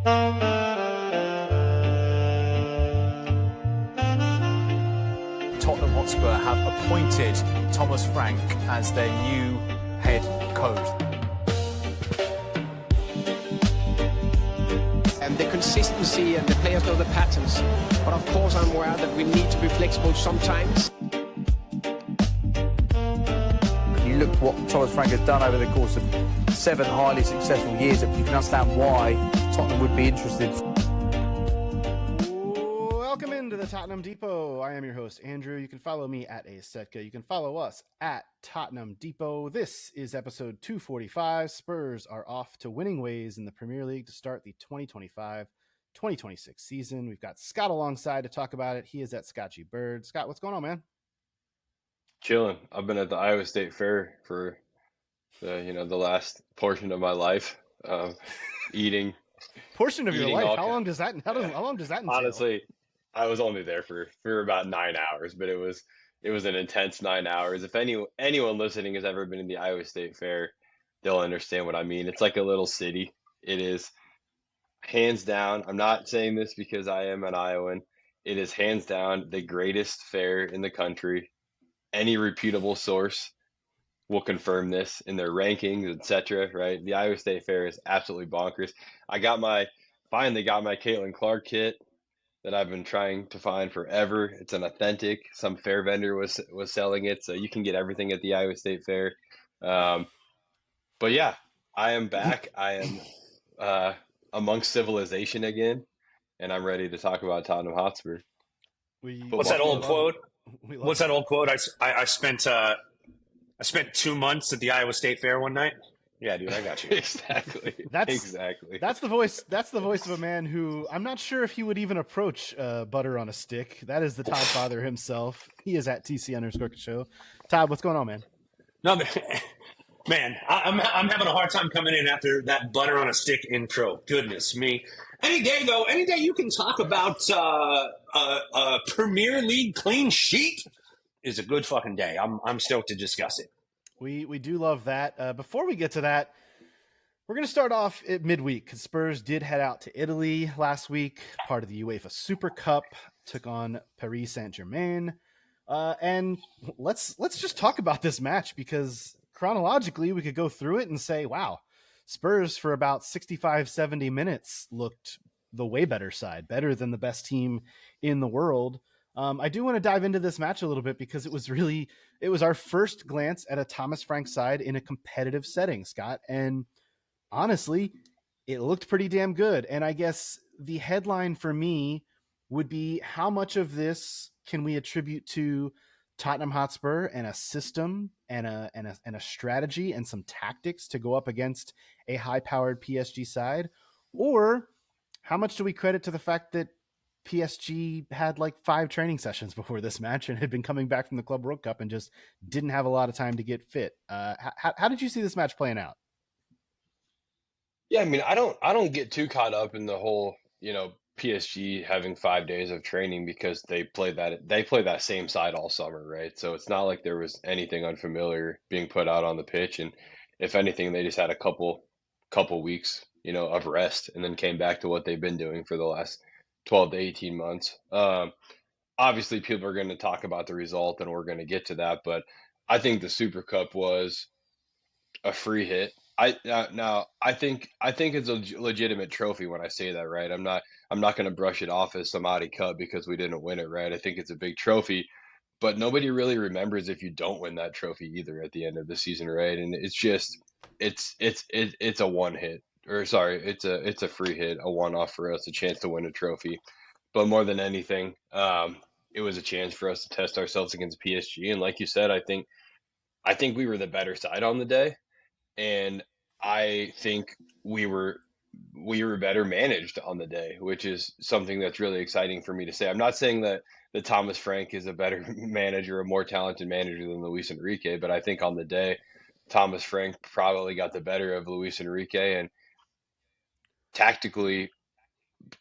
Tottenham Hotspur have appointed Thomas Frank as their new head coach. And the consistency and the players know the patterns. But of course I'm aware that we need to be flexible sometimes. You look what Thomas Frank has done over the course of 7 highly successful years, you can understand why Tottenham would be interested. Welcome into the Tottenham Depot. I am your host, Andrew. You can follow me at Asetka. You can follow us at Tottenham Depot. This is episode 245. Spurs are off to winning ways in the Premier League to start the 2025-2026 season. We've got Scott alongside to talk about it. He is at Scotchy Bird. Scott, what's going on, man? Chilling. I've been at the Iowa State Fair for the last portion of my life, eating. Portion of your Eating life? all How ki- long does that entail? Honestly, I was only there for about 9 hours, but it was an intense 9 hours. If anyone listening has ever been in the Iowa State Fair, they'll understand what I mean. It's like a little city. It is hands down. I'm not saying this because I am an Iowan. It is hands down the greatest fair in the country. Any reputable source will confirm this in their rankings, etc. Right? The Iowa State Fair is absolutely bonkers. Finally got my Caitlin Clark kit that I've been trying to find forever. It's an authentic. Some fair vendor was selling it, so you can get everything at the Iowa State Fair. But yeah, I am back. I am amongst civilization again, and I'm ready to talk about Tottenham Hotspur. What's that old quote? What's that old quote? I spent 2 months at the Iowa State Fair one night. Yeah, dude, I got you. Exactly. Exactly. That's the voice of a man who I'm not sure if he would even approach butter on a stick. That is the Todd Father himself. He is at TC_show. Todd, what's going on, man? No, man, I'm having a hard time coming in after that butter on a stick intro. Goodness me. Any day you can talk about a Premier League clean sheet is a good fucking day. I'm stoked to discuss it. We do love that. Before we get to that, we're going to start off at midweek because Spurs did head out to Italy last week, part of the UEFA Super Cup, took on Paris Saint-Germain. And let's just talk about this match because chronologically we could go through it and say, wow, Spurs for about 65, 70 minutes looked the way better side, better than the best team in the world. I do want to dive into this match a little bit because it was our first glance at a Thomas Frank side in a competitive setting, Scott. And honestly, it looked pretty damn good. And I guess the headline for me would be how much of this can we attribute to Tottenham Hotspur and a system and a strategy and some tactics to go up against a high-powered PSG side? Or how much do we credit to the fact that PSG had like 5 training sessions before this match and had been coming back from the Club World Cup and just didn't have a lot of time to get fit? How did you see this match playing out? Yeah, I mean, I don't get too caught up in the whole, PSG having 5 days of training because they play that same side all summer, right? So it's not like there was anything unfamiliar being put out on the pitch, and if anything, they just had a couple weeks, of rest, and then came back to what they've been doing for the last 12 to 18 months. Obviously, people are going to talk about the result, and we're going to get to that, but I think the Super Cup was a free hit. I think it's a legitimate trophy when I say that, right? I'm not going to brush it off as Samadi Cup because we didn't win it, right? I think it's a big trophy, but nobody really remembers if you don't win that trophy either at the end of the season, right? And it's just it's a one hit, or sorry, it's a free hit, a one off for us, a chance to win a trophy. But more than anything, it was a chance for us to test ourselves against PSG. And like you said, I think we were the better side on the day. And I think we were better managed on the day, which is something that's really exciting for me to say. I'm not saying that Thomas Frank is a better manager, a more talented manager than Luis Enrique, but I think on the day, Thomas Frank probably got the better of Luis Enrique, and tactically,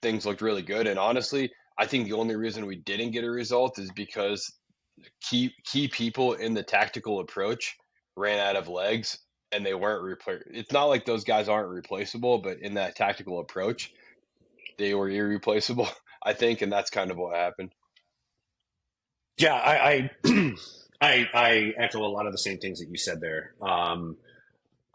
things looked really good. And honestly, I think the only reason we didn't get a result is because key people in the tactical approach ran out of legs and they weren't replaced. It's not like those guys aren't replaceable, but in that tactical approach, they were irreplaceable, I think, and that's kind of what happened. Yeah, I echo a lot of the same things that you said there.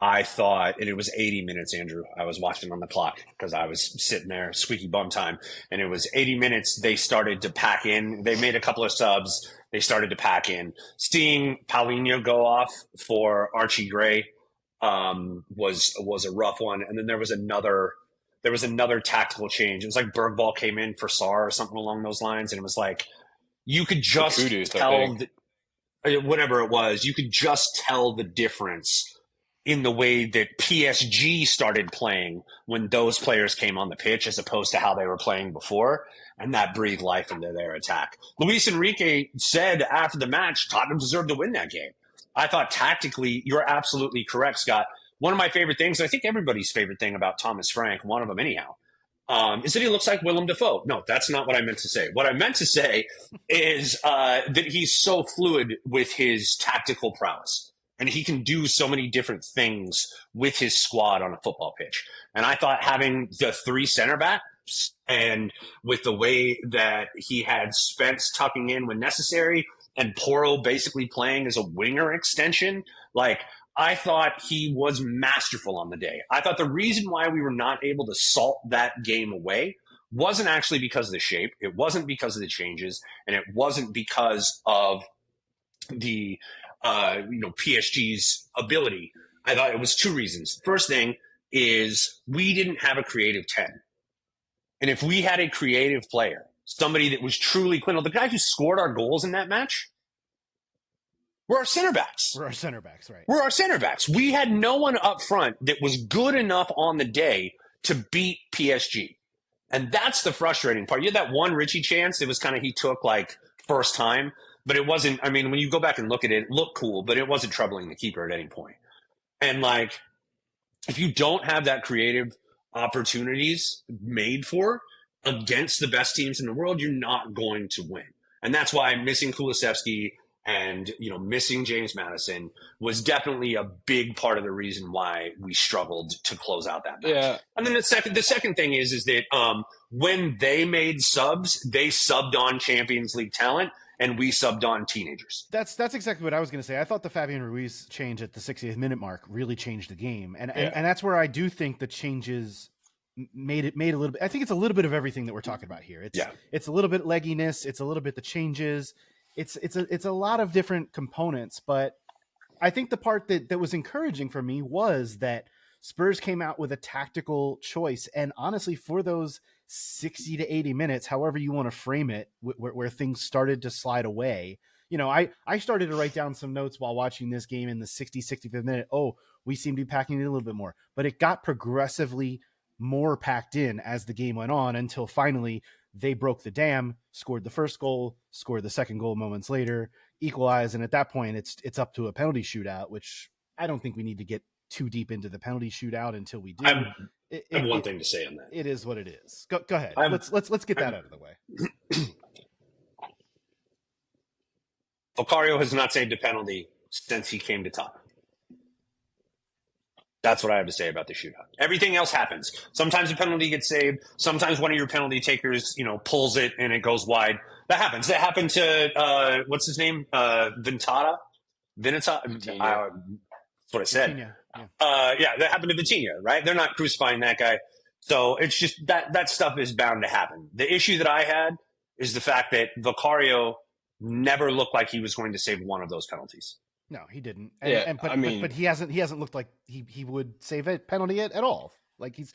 I thought, and it was 80 minutes, Andrew. I was watching on the clock because I was sitting there, squeaky bum time, and it was 80 minutes. They started to pack in. They made a couple of subs. They started to pack in. Seeing Paulinho go off for Archie Gray was a rough one, and then there was another tactical change. It was like Bergvall came in for Sarr or something along those lines, and it was like you could just Kudus, I tell think. whatever it was, you could just tell the difference in the way that PSG started playing when those players came on the pitch as opposed to how they were playing before. And that breathed life into their attack. Luis Enrique said after the match, Tottenham deserved to win that game. I thought tactically, you're absolutely correct, Scott. One of my favorite things, I think everybody's favorite thing about Thomas Frank, one of them anyhow, is that he looks like Willem Dafoe. No, that's not what I meant to say. What I meant to say is that he's so fluid with his tactical prowess. And he can do so many different things with his squad on a football pitch. And I thought having the three center backs and with the way that he had Spence tucking in when necessary and Porro basically playing as a winger extension, like I thought he was masterful on the day. I thought the reason why we were not able to salt that game away wasn't actually because of the shape. It wasn't because of the changes, and it wasn't because of the PSG's ability. I thought it was two reasons. First thing is we didn't have a creative 10. And if we had a creative player, somebody that was truly clinical, the guy who scored our goals in that match were our center backs. We're our center backs, right? We're our center backs. We had no one up front that was good enough on the day to beat PSG. And that's the frustrating part. You had that one Richie chance. It was kind of he took like first time. But it wasn't, I mean, when you go back and look at it, it looked cool, but it wasn't troubling the keeper at any point. And like, if you don't have that creative opportunities made for against the best teams in the world, you're not going to win. And that's why missing Kulusevski and, missing James Madison was definitely a big part of the reason why we struggled to close out that match. Yeah. And then the second thing is that when they made subs, they subbed on Champions League talent. And we subbed on teenagers. That's exactly what I was going to say. I thought the Fabian Ruiz change at the 60th minute mark really changed the game, and that's where I do think the changes made a little bit. I think it's a little bit of everything that we're talking about here. It's a little bit legginess. It's a little bit the changes. It's a lot of different components. But I think the part that was encouraging for me was that Spurs came out with a tactical choice, and honestly, for those 60 to 80 minutes, however you want to frame it, where things started to slide away. I started to write down some notes while watching this game in the 65th minute. Oh, we seem to be packing it a little bit more, but it got progressively more packed in as the game went on until finally they broke the dam, scored the first goal, scored the second goal moments later, equalized. And at that point it's up to a penalty shootout, which I don't think we need to get too deep into the penalty shootout until we do. I have one thing to say on that. It is what it is. Go ahead. Let's get that out of the way. Vicario has not saved a penalty since he came to Tottenham. That's what I have to say about the shootout. Everything else happens. Sometimes a penalty gets saved. Sometimes one of your penalty takers, pulls it and it goes wide. That happens. That happened to what's his name? Vinata. That's what I said. Vitinha, that happened to Vitinha, right? They're not crucifying that guy. So it's just that stuff is bound to happen. The issue that I had is the fact that Vicario never looked like he was going to save one of those penalties. No, he didn't. But he hasn't looked like he would save a penalty at all. Like he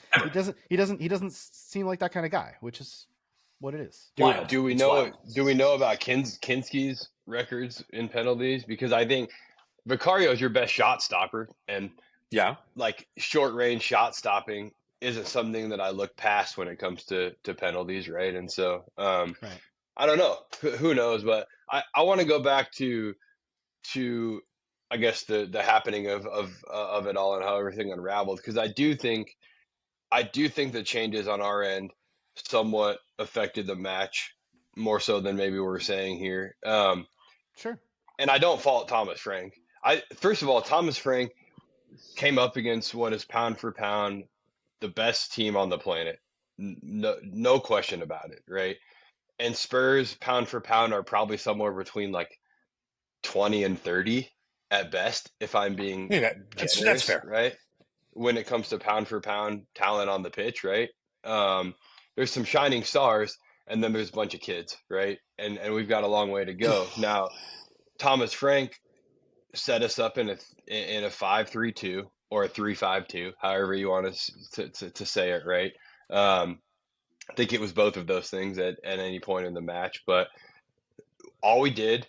doesn't seem like that kind of guy, which is what it is. Do we know about Kinski's records in penalties? Because I think Vicario is your best shot stopper, and like short range shot stopping isn't something that I look past when it comes to penalties, right? And so I don't know, who knows, but I want to go back to I guess the happening of it all and how everything unraveled, because I do think the changes on our end somewhat affected the match more so than maybe we're saying here. Sure. And I don't fault Thomas Frank. First of all, Thomas Frank came up against what is pound for pound the best team on the planet. No question about it, right? And Spurs, pound for pound, are probably somewhere between like 20 and 30 at best, if I'm being Yeah, that's generous, fair. right? When it comes to pound for pound talent on the pitch, right? Um, there's some shining stars, and then there's a bunch of kids, right? And we've got a long way to go. Now, Thomas Frank set us up in a 5-3-2 or a 3-5-2, however you want to say it, right? I think it was both of those things at any point in the match, but all we did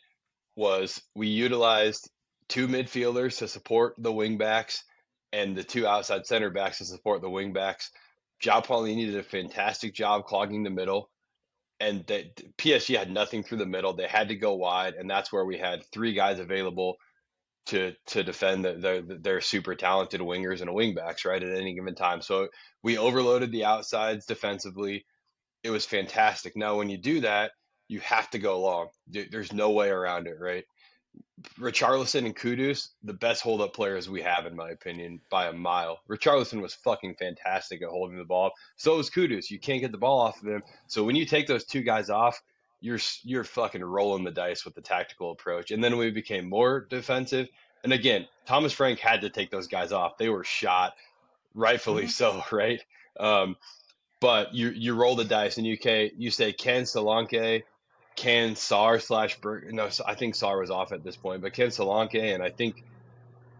was we utilized two midfielders to support the wingbacks and the two outside center backs to support the wingbacks. João Paulini did a fantastic job clogging the middle, and PSG had nothing through the middle. They had to go wide, and that's where we had three guys available to defend their super talented wingers and wingbacks, right, at any given time. So we overloaded the outsides defensively. It was fantastic. Now, when you do that, you have to go long. There's no way around it, right? Richarlison and Kudus, the best hold-up players we have, in my opinion, by a mile. Richarlison was fucking fantastic at holding the ball. So was Kudus. You can't get the ball off of him. So when you take those two guys off, you're fucking rolling the dice with the tactical approach. And then we became more defensive. And again, Thomas Frank had to take those guys off. They were shot, rightfully so, right? But you roll the dice and you say, can Solanke, can Sar slash Berg? No, I think Sar was off at this point, but can Solanke, and I think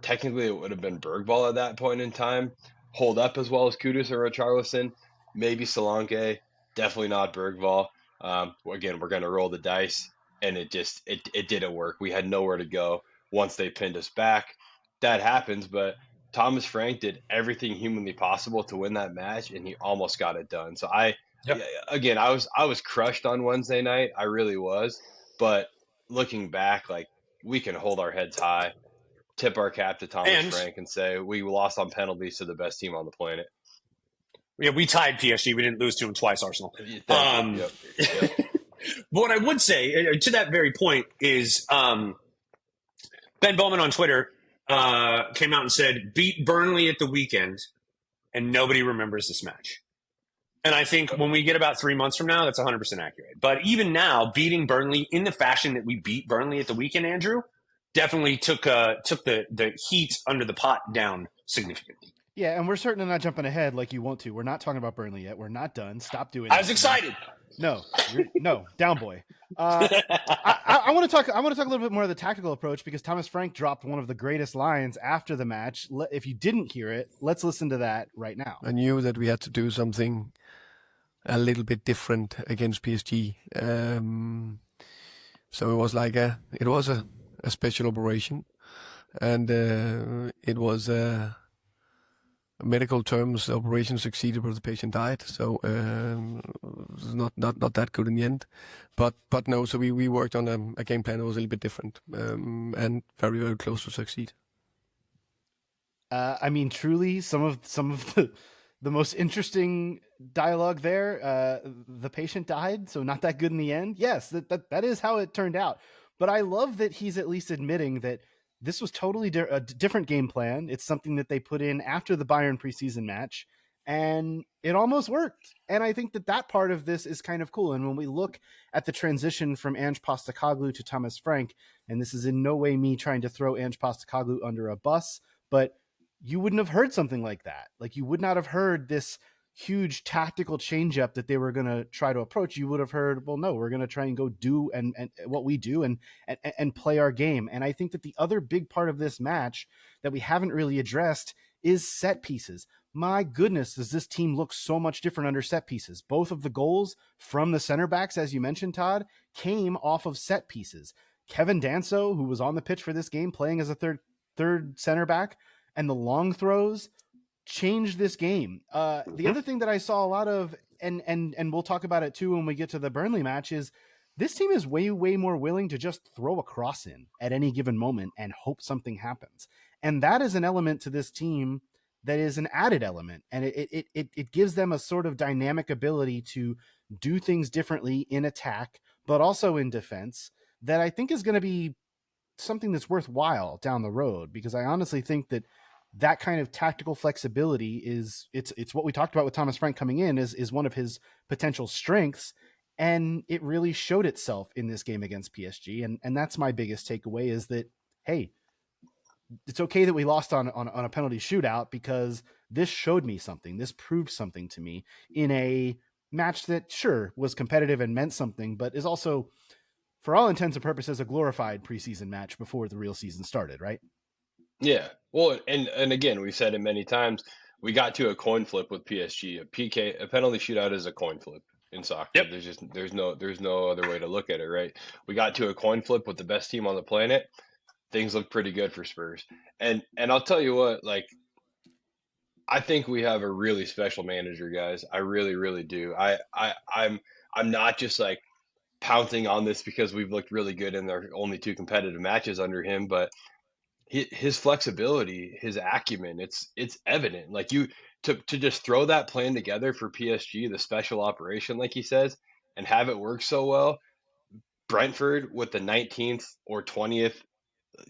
technically it would have been Bergvall at that point in time, hold up as well as Kudus or Richarlison. Maybe Solanke, definitely not Bergvall. Again, we're going to roll the dice, and it didn't work. We had nowhere to go once they pinned us back. That happens, but Thomas Frank did everything humanly possible to win that match, and he almost got it done. So Yep. again, I was crushed on Wednesday night. I really was, but looking back, like, we can hold our heads high, tip our cap to Thomas And Frank, and say we lost on penalties to the best team on the planet. yeah, we tied PSG. We didn't lose to them twice, Arsenal. Thank you. Yep. But what I would say to that very point is Ben Bowman on Twitter came out and said, beat Burnley at the weekend, and nobody remembers this match. And I think when we get about 3 months from now, that's 100% accurate. But even now, beating Burnley in the fashion that we beat Burnley at the weekend, Andrew, definitely took the heat under the pot down significantly. Yeah, and we're certainly not jumping ahead like you want to. We're not talking about Burnley yet. We're not done. Stop doing that. I was excited. No, down boy. I want to talk. I want to talk a little bit more of the tactical approach because Thomas Frank dropped one of the greatest lines after the match. If you didn't hear it, let's listen to that right now. I knew that we had to do something a little bit different against PSG. So it was like a special operation, and it was. Medical terms, the operation succeeded, but the patient died. So it's not that good in the end. But no, so we worked on a game plan that was a little bit different and very, very close to succeed. I mean, truly, some of the most interesting dialogue there. The patient died, so not that good in the end. Yes, that is how it turned out. But I love that he's at least admitting that this was totally a different game plan. It's something that they put in after the Bayern preseason match, and it almost worked. And I think that part of this is kind of cool. And when we look at the transition from Ange Postecoglou to Thomas Frank, and this is in no way me trying to throw Ange Postecoglou under a bus, but you wouldn't have heard something like that. Like, you would not have heard this huge tactical changeup that they were going to try to approach. You would have heard, well, no, we're going to try and go do and what we do and play our game. And I think that the other big part of this match that we haven't really addressed is set pieces. My goodness, does this team look so much different under set pieces? Both of the goals from the center backs, as you mentioned, Todd, came off of set pieces. Kevin Danso, who was on the pitch for this game, playing as a third center back, and the long throws changed this game. The other thing that I saw a lot of, and we'll talk about it too when we get to the Burnley match, is this team is way, way more willing to just throw a cross in at any given moment and hope something happens. And that is an element to this team that is an added element. And it gives them a sort of dynamic ability to do things differently in attack, but also in defense, that I think is going to be something that's worthwhile down the road, because I honestly think that that kind of tactical flexibility it's what we talked about with Thomas Frank coming in is one of his potential strengths. And it really showed itself in this game against PSG. And that's my biggest takeaway is that, hey, it's okay that we lost on a penalty shootout because this showed me something. This proved something to me in a match that sure was competitive and meant something, but is also, for all intents and purposes, a glorified preseason match before the real season started, right? Yeah. Well, and again, we've said it many times. We got to a coin flip with PSG. A penalty shootout is a coin flip in soccer. Yep. There's no other way to look at it, right? We got to a coin flip with the best team on the planet. Things look pretty good for Spurs. And I'll tell you what, like, I think we have a really special manager, guys. I really, really do. I'm not just like pouncing on this because we've looked really good in our only two competitive matches under him, but his flexibility, his acumen, it's evident. Like to just throw that plan together for PSG, the special operation, like he says, and have it work so well. Brentford with the 19th or 20th,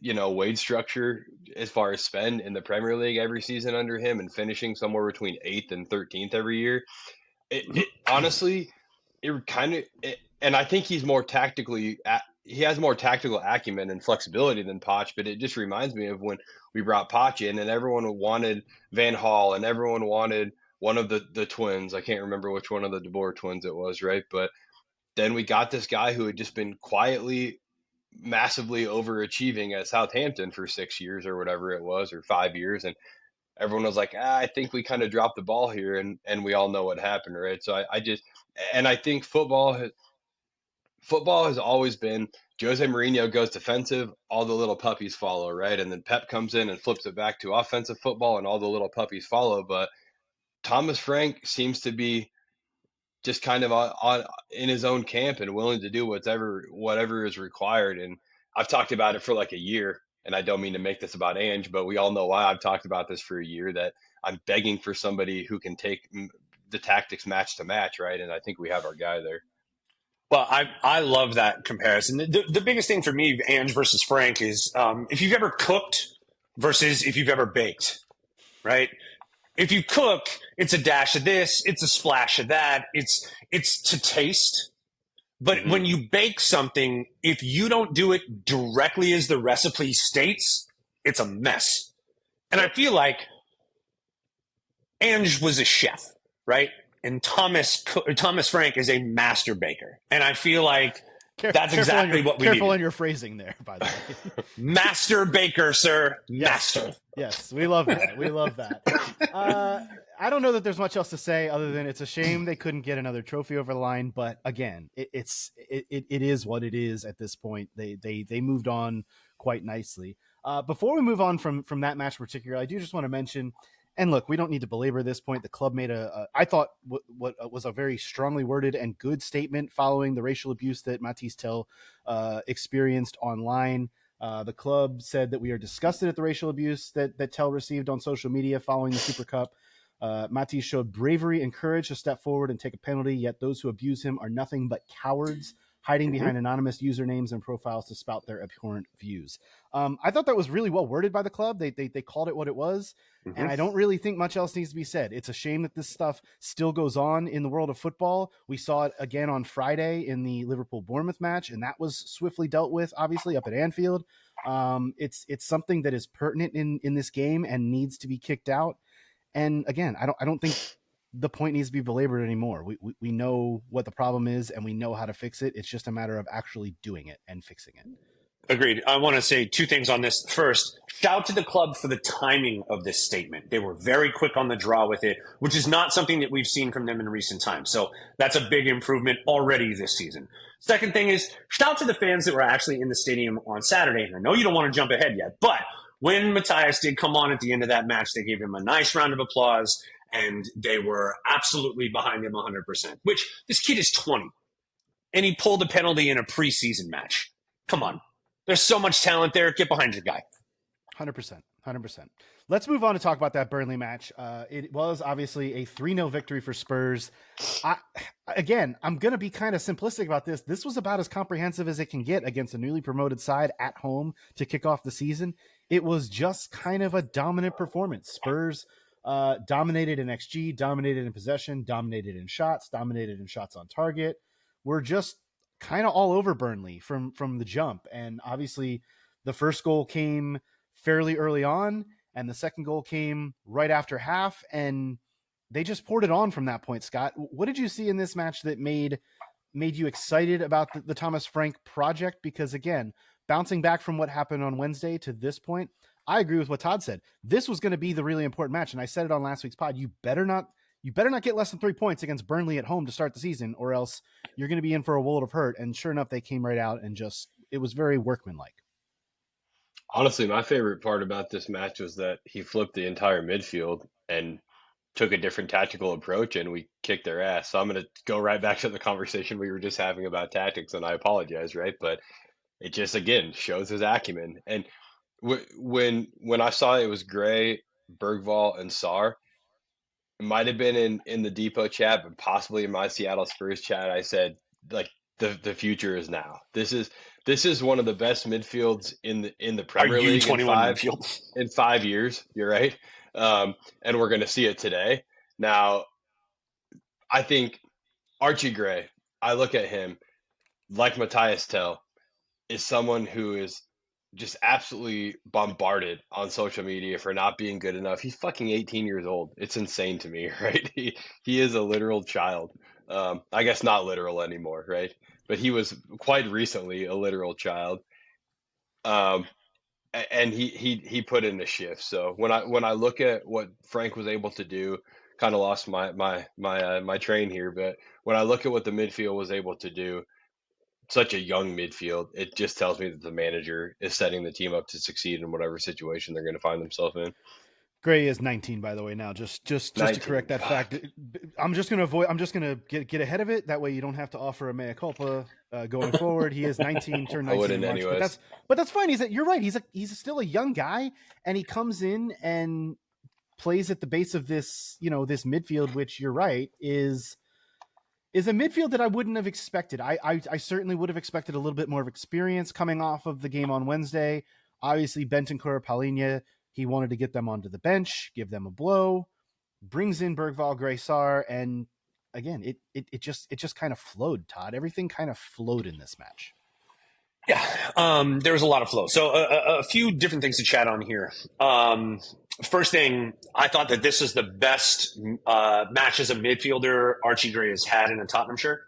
wage structure as far as spend in the Premier League every season under him, and finishing somewhere between 8th and 13th every year. It honestly, it kind of, and I think he has more tactical acumen and flexibility than Poch, but it just reminds me of when we brought Poch in and everyone wanted Van Hal and everyone wanted one of the twins. I can't remember which one of the De Boer twins it was, right? But then we got this guy who had just been quietly, massively overachieving at Southampton for 6 years or whatever it was, or 5 years. And everyone was like, I think we kind of dropped the ball here. And we all know what happened, right? So I think football has always been Jose Mourinho goes defensive, all the little puppies follow, right? And then Pep comes in and flips it back to offensive football and all the little puppies follow. But Thomas Frank seems to be just kind of on in his own camp and willing to do whatever is required. And I've talked about it for like a year, and I don't mean to make this about Ange, but we all know why I've talked about this for a year, that I'm begging for somebody who can take the tactics match to match, right? And I think we have our guy there. Well, I love that comparison. The biggest thing for me, Ange versus Frank, is if you've ever cooked versus if you've ever baked, right? If you cook, it's a dash of this, it's a splash of that. It's to taste. But when you bake something, if you don't do it directly as the recipe states, it's a mess. And I feel like Ange was a chef, right? And Thomas Frank is a master baker. And I feel like that's exactly what we need. Careful in your phrasing there, by the way. Master baker, sir. Master. Yes, we love that. We love that. I don't know that there's much else to say other than it's a shame they couldn't get another trophy over the line. But again, it is what it is at this point. They moved on quite nicely. Before we move on from that match in particular, I do just want to mention, and look, we don't need to belabor this point. The club made I thought what was a very strongly worded and good statement following the racial abuse that Matisse Tel experienced online. The club said that we are disgusted at the racial abuse that Tel received on social media following the Super Cup. Matisse showed bravery and courage to step forward and take a penalty, yet those who abuse him are nothing but cowards, hiding behind anonymous usernames and profiles to spout their abhorrent views. I thought that was really well worded by the club. They called it what it was, and I don't really think much else needs to be said. It's a shame that this stuff still goes on in the world of football. We saw it again on Friday in the Liverpool-Bournemouth match, and that was swiftly dealt with, obviously, up at Anfield. It's something that is pertinent in this game and needs to be kicked out. And again, I don't think the point needs to be belabored anymore. We know what the problem is and we know how to fix it. It's just a matter of actually doing it and fixing it. Agreed. I want to say two things on this. First, shout out to the club for the timing of this statement. They were very quick on the draw with it, which is not something that we've seen from them in recent times. So that's a big improvement already this season. Second thing is, shout out to the fans that were actually in the stadium on Saturday. And I know you don't want to jump ahead yet, but when Matthias did come on at the end of that match, they gave him a nice round of applause, and they were absolutely behind him 100%, which this kid is 20, and he pulled a penalty in a preseason match. Come on. There's so much talent there. Get behind your guy. 100%. Let's move on to talk about that Burnley match. It was obviously a 3-0 victory for Spurs. I'm going to be kind of simplistic about this. This was about as comprehensive as it can get against a newly promoted side at home to kick off the season. it was just kind of a dominant performance. Spurs dominated in XG, dominated in possession, dominated in shots on target. We're just kind of all over Burnley from the jump. And obviously the first goal came fairly early on, and the second goal came right after half, and they just poured it on from that point. Scott, what did you see in this match that made you excited about the Thomas Frank project? Because again, bouncing back from what happened on Wednesday to this point, I agree with what Todd said. This was going to be the really important match, and I said it on last week's pod. You better not get less than 3 points against Burnley at home to start the season, or else you're going to be in for a world of hurt. And sure enough, they came right out and it was very workmanlike. Honestly, my favorite part about this match was that he flipped the entire midfield and took a different tactical approach, and we kicked their ass. So I'm going to go right back to the conversation we were just having about tactics, and I apologize, right? But it just, again, shows his acumen. And when I saw it was Gray, Bergvall, and Sarr, it might have been in the Depot chat, but possibly in my Seattle Spurs chat, I said, like, the future is now. This is one of the best midfields in the Premier League in 5 years. You're right, and we're going to see it today. Now, I think Archie Gray. I look at him like Matthias Tell is someone who is just absolutely bombarded on social media for not being good enough. He's fucking 18 years old. It's insane to me, right? He is a literal child. I guess not literal anymore, right? But he was quite recently a literal child. And he put in a shift. So when I look at what Frank was able to do, kind of lost my train here, but when I look at what the midfield was able to do, such a young midfield, it just tells me that the manager is setting the team up to succeed in whatever situation they're going to find themselves in. Gray is 19, by the way. Now, just to correct that fact, I'm just going to get ahead of it. That way, you don't have to offer a mea culpa going forward. He is 19, turned 19 in March. Anyways. But that's fine. You're right. He's still a young guy, and he comes in and plays at the base of this this midfield, which you're right is a midfield that I wouldn't have expected. I certainly would have expected a little bit more of experience coming off of the game on Wednesday. Obviously, Bentancur, Palhinha, he wanted to get them onto the bench, give them a blow, brings in Bergvall, Gray, Sarr, and again, it just kind of flowed, Todd. Everything kind of flowed in this match. Yeah, there was a lot of flow. So a few different things to chat on here. First thing, I thought that this is the best match as a midfielder Archie Gray has had in a Tottenham shirt.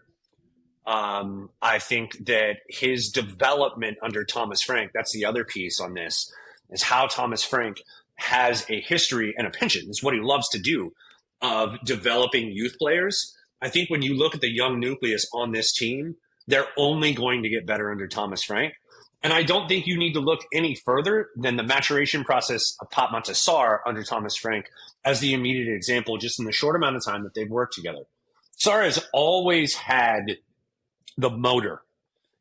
I think that his development under Thomas Frank, that's the other piece on this, is how Thomas Frank has a history and a penchant. It's what he loves to do of developing youth players. I think when you look at the young nucleus on this team, they're only going to get better under Thomas Frank. And I don't think you need to look any further than the maturation process of Pop Sarr under Thomas Frank as the immediate example, just in the short amount of time that they've worked together. Sarr has always had the motor.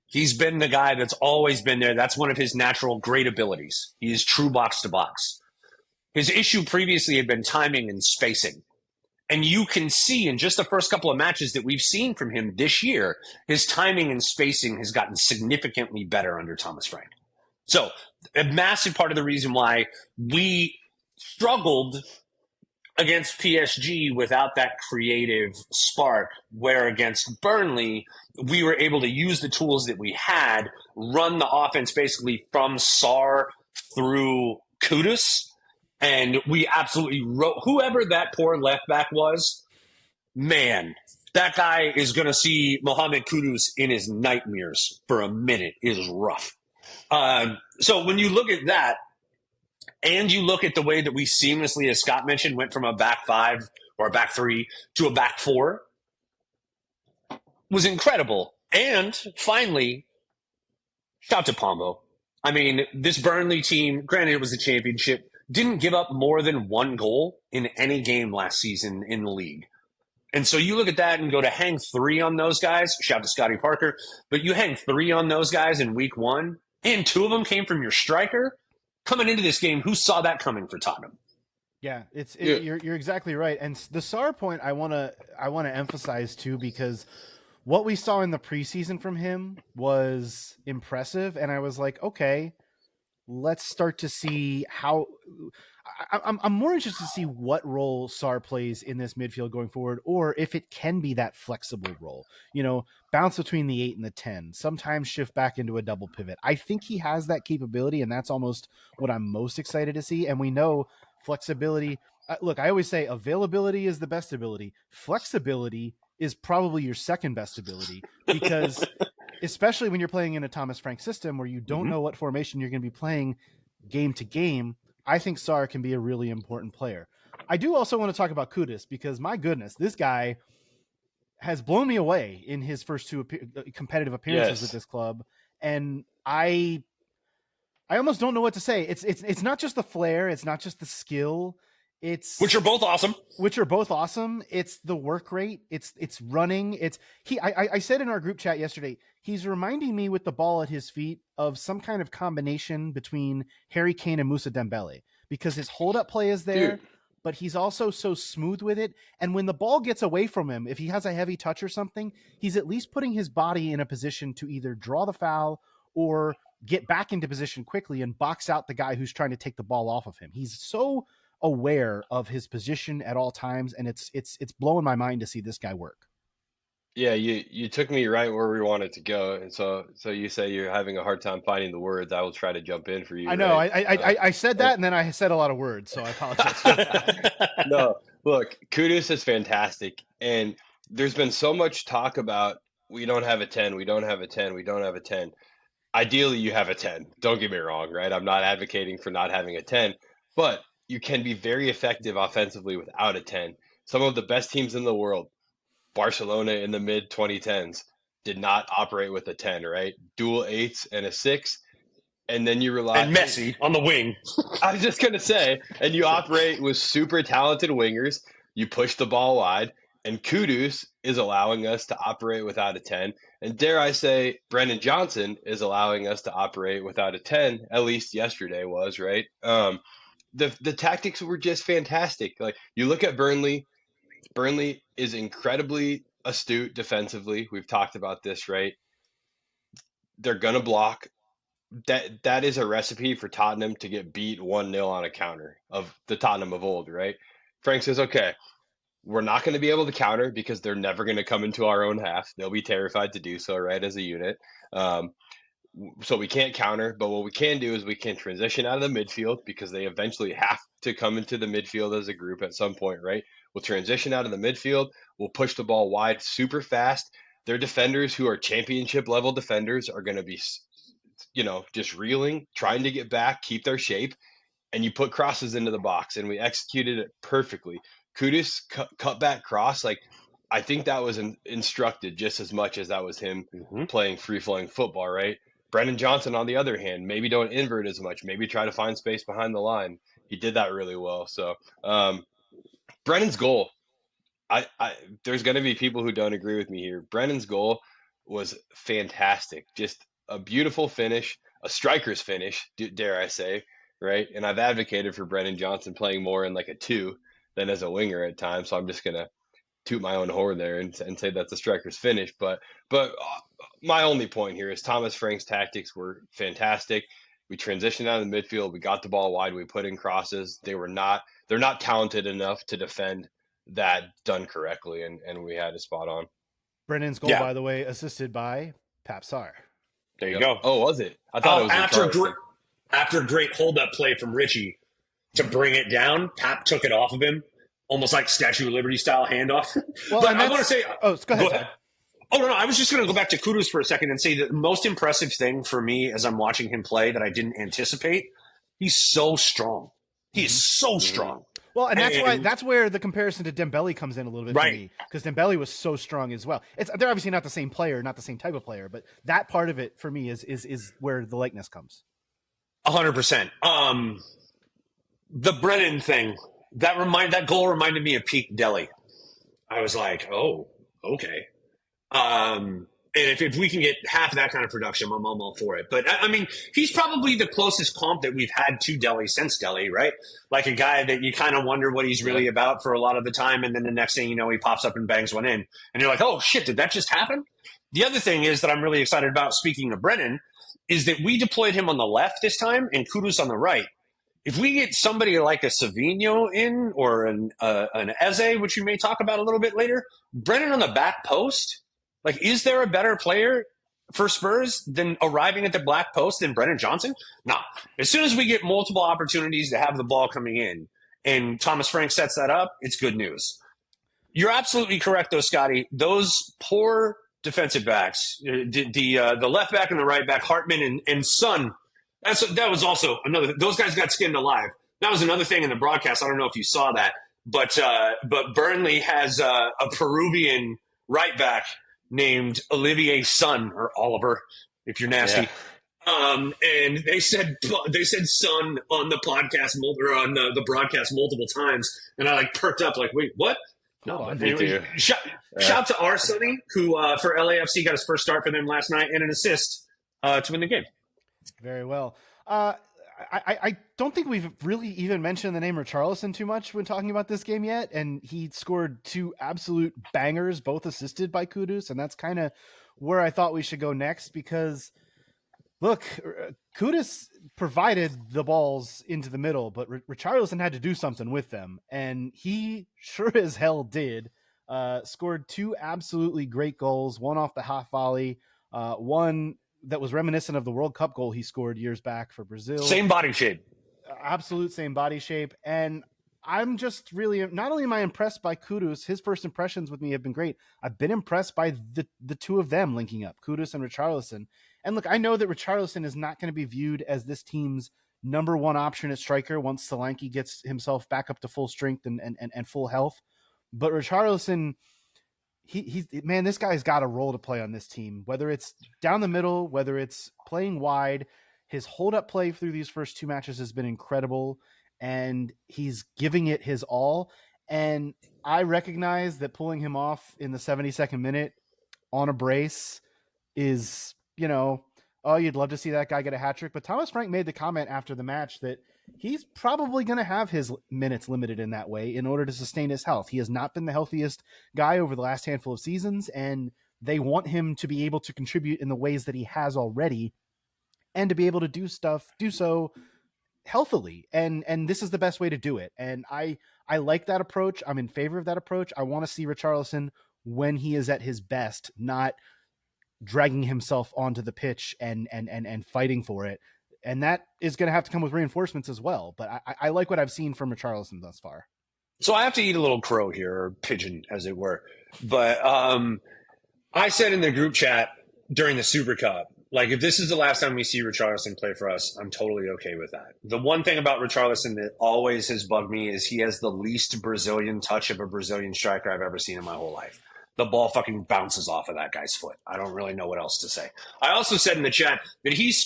He's been the guy that's always been there. That's one of his natural great abilities. He is true box to box. His issue previously had been timing and spacing. And you can see in just the first couple of matches that we've seen from him this year, his timing and spacing has gotten significantly better under Thomas Frank. So a massive part of the reason why we struggled against PSG without that creative spark, where against Burnley, we were able to use the tools that we had, run the offense basically from Sarr through Kudus. And we absolutely wrote whoever that poor left back was, man, that guy is going to see Mohamed Kudus in his nightmares for a minute. It is rough. So when you look at that, and you look at the way that we seamlessly, as Scott mentioned, went from a back five or a back three to a back four, was incredible. And finally, shout to Pombo. I mean, this Burnley team, granted it was a championship, didn't give up more than one goal in any game last season in the league. And so you look at that and go to hang 3 on those guys, shout to Scotty Parker, but you hang 3 on those guys in week 1, and 2 of them came from your striker. Coming into this game, who saw that coming for Tottenham? Yeah, you're exactly right. And the Sarr point I want to emphasize too, because what we saw in the preseason from him was impressive, and I was like, okay, let's start to see how. I'm more interested to see what role Sarr plays in this midfield going forward, or if it can be that flexible role. Bounce between the 8 and the 10, sometimes shift back into a double pivot. I think he has that capability, and that's almost what I'm most excited to see. And we know flexibility. Look, I always say availability is the best ability. Flexibility is probably your second best ability, because especially when you're playing in a Thomas Frank system where you don't know what formation you're going to be playing game to game, I think Sarr can be a really important player. I do also want to talk about Kudus, because my goodness, this guy has blown me away in his first 2 competitive appearances with this club. And I almost don't know what to say. It's not just the flair. It's not just the skill. Which are both awesome. It's the work rate. It's running. I said in our group chat yesterday, he's reminding me with the ball at his feet of some kind of combination between Harry Kane and Moussa Dembele, because his hold up play is there, but he's also so smooth with it. And when the ball gets away from him, if he has a heavy touch or something, he's at least putting his body in a position to either draw the foul or get back into position quickly and box out the guy who's trying to take the ball off of him. He's so aware of his position at all times, and it's blowing my mind to see this guy work. Yeah, you took me right where we wanted to go, and so you say you're having a hard time finding the words. I will try to jump in for you. I know, right? I said that, and then I said a lot of words, so I apologize. No, look, Kudus is fantastic, and there's been so much talk about we don't have a 10, we don't have a 10, we don't have a 10. Ideally, you have a 10. Don't get me wrong, right? I'm not advocating for not having a 10, but you can be very effective offensively without a 10. Some of the best teams in the world, Barcelona in the mid 2010s, did not operate with a 10, right? Dual 8s and a 6. And then you rely and Messi on the wing. I was just going to say, and you operate with super talented wingers. You push the ball wide, and Kudus is allowing us to operate without a 10. And dare I say, Brennan Johnson is allowing us to operate without a 10, at least yesterday was, right? The tactics were just fantastic. Like, you look at Burnley. Burnley is incredibly astute defensively. We've talked about this, right? They're gonna block. That is a recipe for Tottenham to get beat 1-0 on a counter of the Tottenham of old, right? Frank says, okay, we're not going to be able to counter because they're never going to come into our own half. They'll be terrified to do so, right, as a unit. So we can't counter, but what we can do is we can transition out of the midfield, because they eventually have to come into the midfield as a group at some point, right? We'll transition out of the midfield. We'll push the ball wide super fast. Their defenders, who are championship level defenders, are going to be, just reeling, trying to get back, keep their shape, and you put crosses into the box, and we executed it perfectly. Kudus cut back cross, like, I think that was instructed just as much as that was him playing free-flowing football, right? Brennan Johnson, on the other hand, maybe don't invert as much, maybe try to find space behind the line. He did that really well. So Brennan's goal, there's going to be people who don't agree with me here. Brennan's goal was fantastic. Just a beautiful finish, a striker's finish, dare I say, right? And I've advocated for Brennan Johnson playing more in like a 2 than as a winger at times. So I'm just going to toot my own horn there and say that's a striker's finish. But my only point here is Thomas Frank's tactics were fantastic. We transitioned out of the midfield. We got the ball wide. We put in crosses. They're not talented enough to defend that done correctly, and we had it spot on. Brennan's goal, by the way, assisted by Pap Sarr. There you go. Oh, was it? I thought it was after a great hold-up play from Richie to bring it down. Pap took it off of him, almost like Statue of Liberty style handoff. Well, but I want to say, go ahead. Oh, no, I was just going to go back to Kudus for a second and say that the most impressive thing for me as I'm watching him play that I didn't anticipate, he's so strong. He is so strong. Well, and that's where the comparison to Dembele comes in a little bit for me, because Dembele was so strong as well. They're obviously not the same player, not the same type of player, but that part of it for me is where the likeness comes. 100%. The Brennan thing, that goal reminded me of peak Delhi. I was like, oh, okay. And if we can get half of that kind of production, I'm all for it. But I mean, he's probably the closest comp that we've had to Delhi since Delhi, right? Like a guy that you kind of wonder what he's really about for a lot of the time. And then the next thing you know, he pops up and bangs one in. And you're like, oh shit, did that just happen? The other thing is that I'm really excited about, speaking of Brennan, is that we deployed him on the left this time and Kudus on the right. If we get somebody like a Savino in or an Eze, which we may talk about a little bit later, Brennan on the back post, like, is there a better player for Spurs than arriving at the black post than Brennan Johnson? No. As soon as we get multiple opportunities to have the ball coming in and Thomas Frank sets that up, it's good news. You're absolutely correct, though, Scotty. Those poor defensive backs, the left back and the right back, Hartman and Son, that was also another. Those guys got skinned alive. That was another thing in the broadcast. I don't know if you saw that, but Burnley has a Peruvian right back named Olivier Son, or Oliver, if you're nasty. Yeah. And they said Son on the podcast or on the broadcast multiple times, and I perked up wait, what? No, anyway, shout to our Sonny, who for LAFC got his first start for them last night and an assist to win the game. Very well. I don't think we've really even mentioned the name Richarlison too much when talking about this game yet, and he scored 2 absolute bangers, both assisted by Kudus, and that's kind of where I thought we should go next because, look, Kudus provided the balls into the middle, but Richarlison had to do something with them, and he sure as hell did. Scored 2 absolutely great goals, one off the half volley, one that was reminiscent of the World Cup goal he scored years back for Brazil. Same body shape. Absolute same body shape. And I'm just really, not only am I impressed by Kudus, his first impressions with me have been great. I've been impressed by the 2 of them linking up, Kudus and Richarlison. And look, I know that Richarlison is not going to be viewed as this team's number 1 option at striker once Solanke gets himself back up to full strength and full health. But Richarlison, man, this guy's got a role to play on this team, whether it's down the middle, whether it's playing wide. His hold-up play through these first 2 matches has been incredible, and he's giving it his all. And I recognize that pulling him off in the 72nd minute on a brace is, you'd love to see that guy get a hat trick. But Thomas Frank made the comment after the match that he's probably going to have his minutes limited in that way in order to sustain his health. He has not been the healthiest guy over the last handful of seasons, and they want him to be able to contribute in the ways that he has already and to be able to do so healthily. And this is the best way to do it. And I like that approach. I'm in favor of that approach. I want to see Richarlison when he is at his best, not dragging himself onto the pitch and fighting for it. And that is going to have to come with reinforcements as well. But I like what I've seen from Richarlison thus far. So I have to eat a little crow here, or pigeon, as it were. But I said in the group chat during the Super Cup, if this is the last time we see Richarlison play for us, I'm totally okay with that. The one thing about Richarlison that always has bugged me is he has the least Brazilian touch of a Brazilian striker I've ever seen in my whole life. The ball fucking bounces off of that guy's foot. I don't really know what else to say. I also said in the chat that he's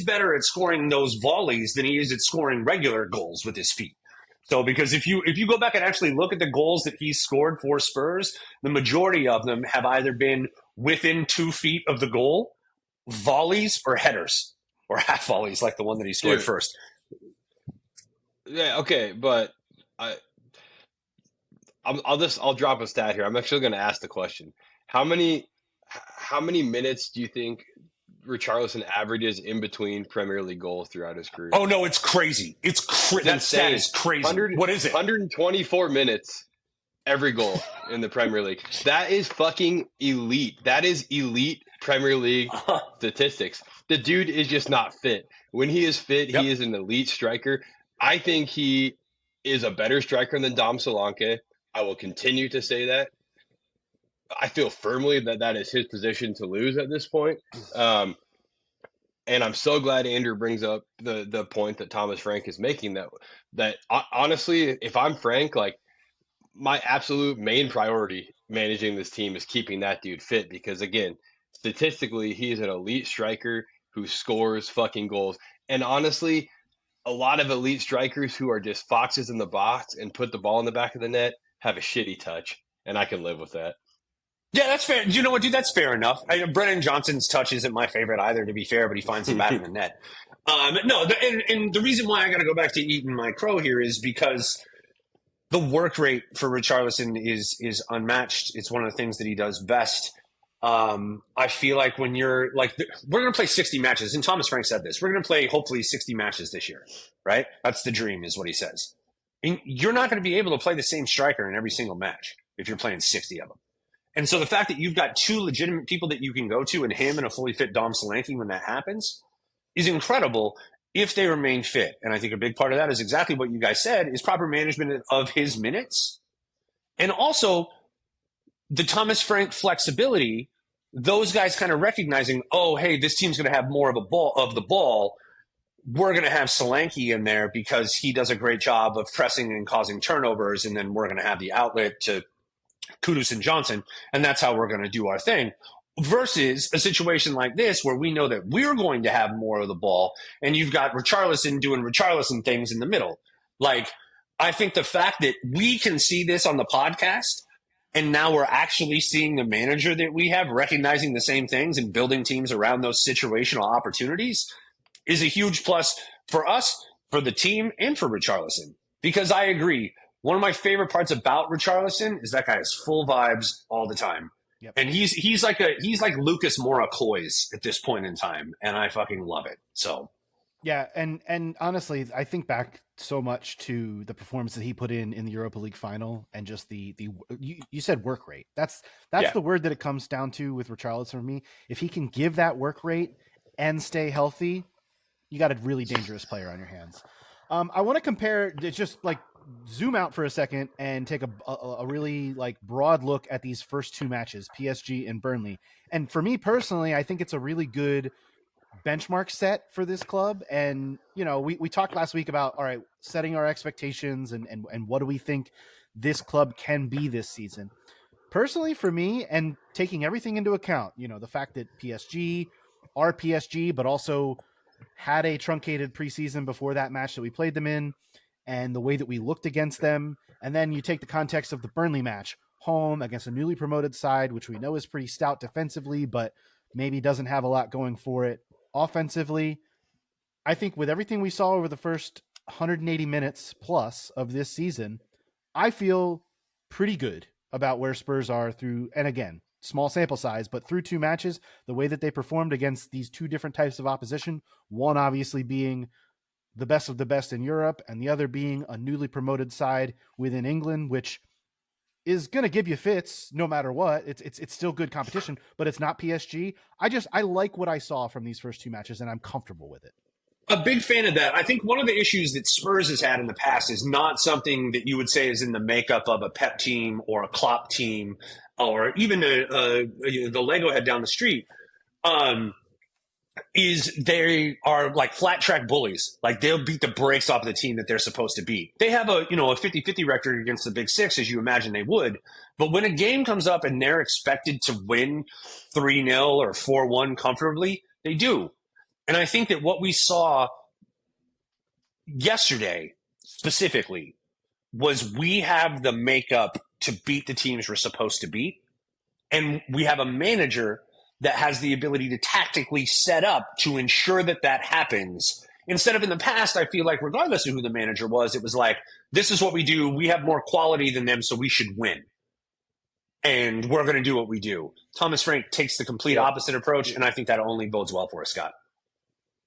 better at scoring those volleys than he is at scoring regular goals with his feet. So because if you go back and actually look at the goals that he scored for Spurs, the majority of them have either been within 2 feet of the goal, volleys, or headers, or half volleys like the one that he scored first. Yeah, okay, but I'll drop a stat here. I'm actually going to ask the question: How many minutes do you think Richarlison averages in between Premier League goals throughout his career? Oh no, it's crazy! That stat is crazy. What is it? 124 minutes every goal in the Premier League. That is fucking elite. That is elite Premier League statistics. The dude is just not fit. When he is fit, He is an elite striker. I think he is a better striker than Dom Solanke. I will continue to say that. I feel firmly that is his position to lose at this point. And I'm so glad Andrew brings up the point that Thomas Frank is making, that honestly, if I'm Frank, my absolute main priority managing this team is keeping that dude fit, because again, statistically, he is an elite striker who scores fucking goals. And honestly, a lot of elite strikers who are just foxes in the box and put the ball in the back of the net have a shitty touch, and I can live with that. Yeah, that's fair. You know what, dude? That's fair enough. Brennan Johnson's touch isn't my favorite either, to be fair, but he finds the back of the net. And the reason why I got to go back to eating my crow here is because the work rate for Richarlison is unmatched. It's one of the things that he does best. I feel like when you're like, we're going to play 60 matches, and Thomas Frank said this. We're going to play hopefully 60 matches this year, right? That's the dream, is what he says. And you're not going to be able to play the same striker in every single match if you're playing 60 of them. And so the fact that you've got two legitimate people that you can go to, and him and a fully fit Dom Solanke when that happens, is incredible if they remain fit. And I think a big part of that is exactly what you guys said, is proper management of his minutes. And also the Thomas Frank flexibility, those guys kind of recognizing, oh, hey, this team's going to have more of the ball. We're going to have Solanke in there because he does a great job of pressing and causing turnovers, and then we're going to have the outlet to Kudus and Johnson, and that's how we're going to do our thing. Versus a situation like this where we know that we're going to have more of the ball, and you've got Richarlison doing Richarlison things in the middle. Like, I think the fact that we can see this on the podcast, and now we're actually seeing the manager that we have recognizing the same things and building teams around those situational opportunities, is a huge plus for us, for the team, and for Richarlison. Because I agree, one of my favorite parts about Richarlison is that guy has full vibes all the time. Yep. And he's like Lucas Moura Coys at this point in time, and I fucking love it. So yeah, and honestly, I think back so much to the performance that he put in the Europa League final, and just the you said work rate. That's the word that it comes down to with Richarlison for me. If he can give that work rate and stay healthy, you got a really dangerous player on your hands. I want to compare, just like zoom out for a second and take a really like broad look at these first two matches, PSG and Burnley. And for me personally, I think it's a really good benchmark set for this club. And, you know, we talked last week about, all right, setting our expectations and what do we think this club can be this season. Personally, for me, and taking everything into account, you know, the fact that PSG are PSG, but also had a truncated preseason before that match that we played them in, and the way that we looked against them. And then you take the context of the Burnley match, home against a newly promoted side, which we know is pretty stout defensively, but maybe doesn't have a lot going for it offensively. I think with everything we saw over the first 180 minutes plus of this season, I feel pretty good about where Spurs are through, and again, small sample size, but through two matches, the way that they performed against these two different types of opposition, one obviously being the best of the best in Europe, and the other being a newly promoted side within England, which is going to give you fits no matter what. It's still good competition, but it's not PSG. I like what I saw from these first two matches, and I'm comfortable with it. A big fan of that. I think one of the issues that Spurs has had in the past is not something that you would say is in the makeup of a Pep team or a Klopp team or even the Lego head down the street. Is they are like flat track bullies. Like, they'll beat the brakes off of the team that they're supposed to beat. They have a 50-50 record against the Big Six, as you imagine they would. But when a game comes up and they're expected to win 3-0 or 4-1 comfortably, they do. And I think that what we saw yesterday specifically was we have the makeup to beat the teams we're supposed to beat. And we have a manager that has the ability to tactically set up to ensure that that happens. Instead of in the past, I feel like regardless of who the manager was, it was like, this is what we do. We have more quality than them, so we should win. And we're going to do what we do. Thomas Frank takes the complete opposite approach, and I think that only bodes well for us, Scott.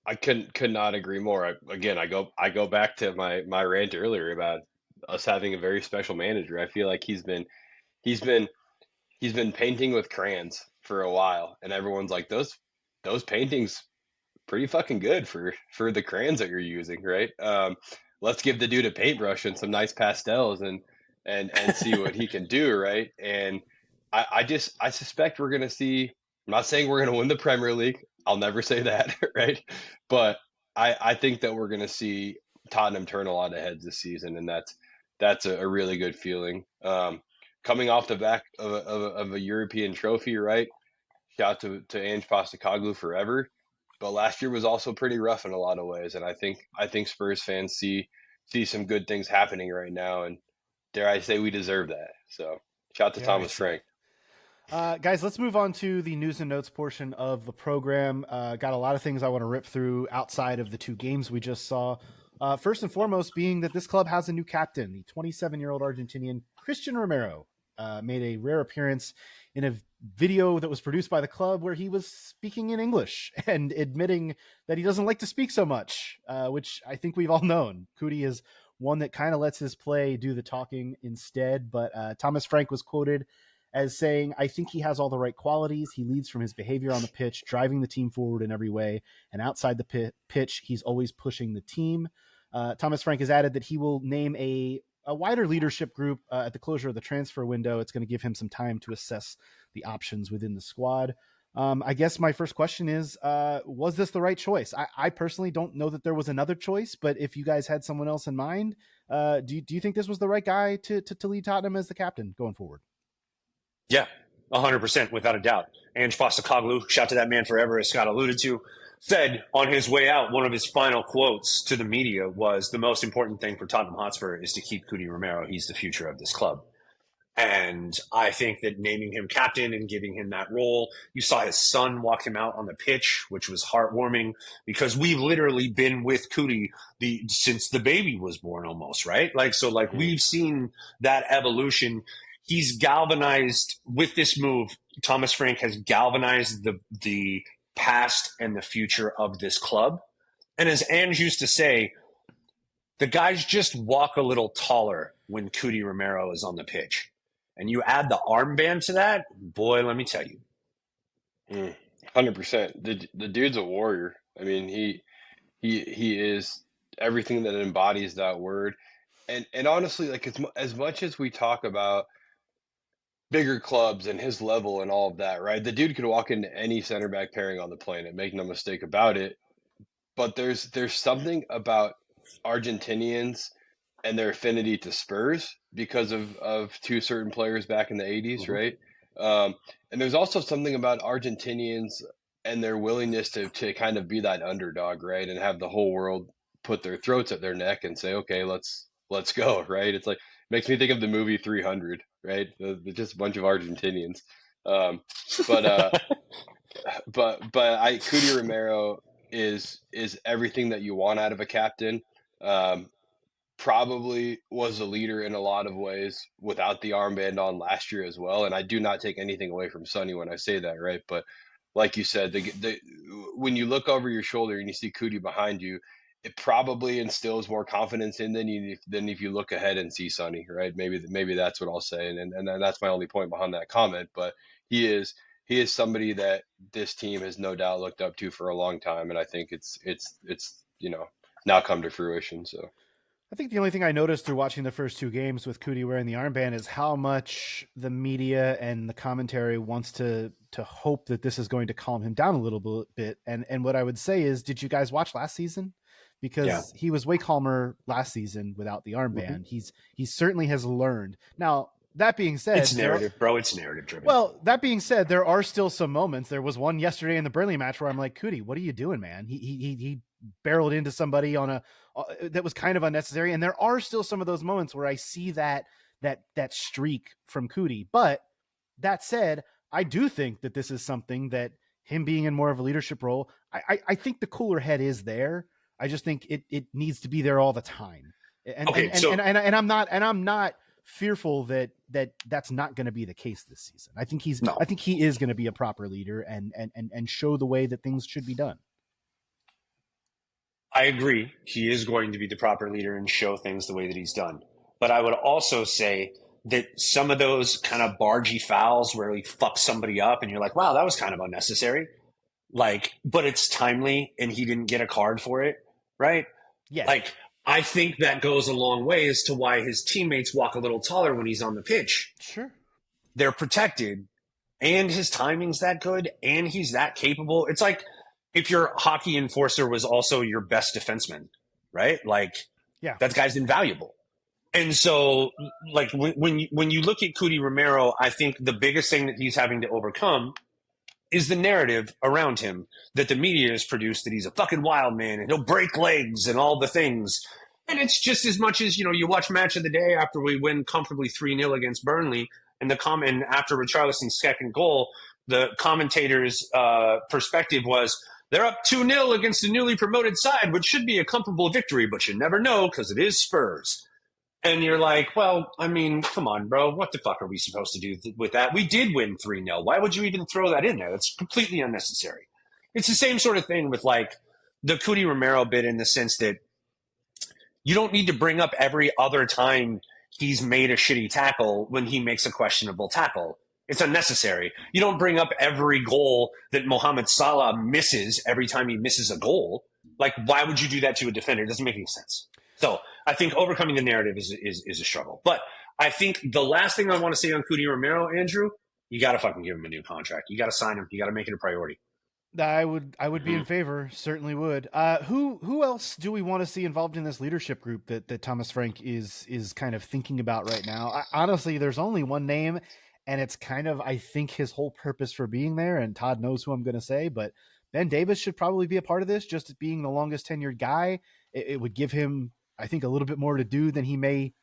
I could not agree more. I go back to my rant earlier about us having a very special manager. I feel like he's been painting with crayons for a while, and everyone's like, those paintings pretty fucking good for the crayons that you're using, right? Let's give the dude a paintbrush and some nice pastels and see what he can do, right? And I suspect we're gonna see. I'm not saying we're gonna win the Premier League. I'll never say that, right? But I think that we're gonna see Tottenham turn a lot of heads this season, and that's a really good feeling. Coming off the back of a European trophy, right? Shout out to Ange Postecoglou forever. But last year was also pretty rough in a lot of ways, and I think Spurs fans see some good things happening right now, and dare I say we deserve that. So shout out to Thomas Frank. Guys, let's move on to the news and notes portion of the program. Got a lot of things I want to rip through outside of the two games we just saw. First and foremost being that this club has a new captain. The 27-year-old Argentinian Christian Romero made a rare appearance in a video that was produced by the club where he was speaking in English and admitting that he doesn't like to speak so much, which I think we've all known. Cootie is one that kind of lets his play do the talking instead. But Thomas Frank was quoted as saying, "I think he has all the right qualities. He leads from his behavior on the pitch, driving the team forward in every way. And outside the pitch, he's always pushing the team." Thomas Frank has added that he will name a wider leadership group at the closure of the transfer window. It's going to give him some time to assess the options within the squad. I guess my first question is, was this the right choice? I personally don't know that there was another choice, but if you guys had someone else in mind, do you think this was the right guy to lead Tottenham as the captain going forward? Yeah, 100%, without a doubt. Ange Postecoglou, shout to that man forever, as Scott alluded to, said on his way out, one of his final quotes to the media was, "The most important thing for Tottenham Hotspur is to keep Cootie Romero. He's the future of this club." And I think that naming him captain and giving him that role, you saw his son walk him out on the pitch, which was heartwarming, because we've literally been with Cootie since the baby was born almost, right? We've seen that evolution. He's galvanized with this move. Thomas Frank has galvanized the past and the future of this club. And as Ange used to say, the guys just walk a little taller when Cootie Romero is on the pitch. And you add the armband to that, boy, let me tell you. 100%. The dude's a warrior. I mean, he is everything that embodies that word. And honestly, like as much as we talk about bigger clubs and his level and all of that, right? The dude could walk into any center back pairing on the planet, make no mistake about it. But there's something about Argentinians and their affinity to Spurs because of two certain players back in the 80s, right? And there's also something about Argentinians and their willingness to kind of be that underdog, right? And have the whole world put their throats at their neck and say, okay, let's go, right? It's like, makes me think of the movie 300, right? Just a bunch of Argentinians. But Cootie Romero is everything that you want out of a captain. Probably was a leader in a lot of ways without the armband on last year as well. And I do not take anything away from Sonny when I say that, right? But like you said, when you look over your shoulder and you see Cootie behind you, it probably instills more confidence in than if you look ahead and see Sonny, right? Maybe that's what I'll say, and that's my only point behind that comment. But he is somebody that this team has no doubt looked up to for a long time, and I think it's now come to fruition. So. I think the only thing I noticed through watching the first two games with Cootie wearing the armband is how much the media and the commentary wants to hope that this is going to calm him down a little bit. And what I would say is, did you guys watch last season? Because he was way calmer last season without the armband. Mm-hmm. He certainly has learned. Now, that being said, it's narrative, bro. It's narrative driven. Well, that being said, there are still some moments. There was one yesterday in the Burnley match where I'm like, Cootie, what are you doing, man? He barreled into somebody that was kind of unnecessary. And there are still some of those moments where I see that streak from Cootie. But that said, I do think that this is something that him being in more of a leadership role, I think the cooler head is there. I just think it needs to be there all the time. And I'm not fearful that that's not going to be the case this season. I think he is going to be a proper leader and show the way that things should be done. I agree. He is going to be the proper leader and show things the way that he's done. But I would also say that some of those kind of bargy fouls where he fucks somebody up and you're like, wow, that was kind of unnecessary. But it's timely and he didn't get a card for it, right? Yeah. I think that goes a long way as to why his teammates walk a little taller when he's on the pitch. Sure. They're protected and his timing's that good and he's that capable. It's like if your hockey enforcer was also your best defenseman, right? That guy's invaluable. And so when you look at Cootie Romero, I think the biggest thing that he's having to overcome is the narrative around him that the media has produced, that he's a fucking wild man and he'll break legs and all the things. And it's just as much as, you watch Match of the Day after we win comfortably 3-0 against Burnley, and after Richarlison's second goal, the commentator's perspective was, they're up 2-0 against a newly promoted side, which should be a comfortable victory, but you never know because it is Spurs. And you're like, well, I mean, come on, bro. What the fuck are we supposed to do with that? We did win 3-0. Why would you even throw that in there? That's completely unnecessary. It's the same sort of thing with like the Cuti Romero bit in the sense that you don't need to bring up every other time he's made a shitty tackle when he makes a questionable tackle. It's unnecessary. You don't bring up every goal that Mohamed Salah misses every time he misses a goal. Like, why would you do that to a defender? It doesn't make any sense. So I think overcoming the narrative is a struggle. But I think the last thing I want to say on Cuti Romero, Andrew, you got to fucking give him a new contract. You got to sign him. You got to make it a priority. I would be in favor. Certainly would. Who else do we want to see involved in this leadership group that Thomas Frank is kind of thinking about right now? Honestly, there's only one name, and it's kind of, I think, his whole purpose for being there. And Todd knows who I'm going to say, but Ben Davis should probably be a part of this. Just being the longest tenured guy, it would give him, I think, a little bit more to do than he may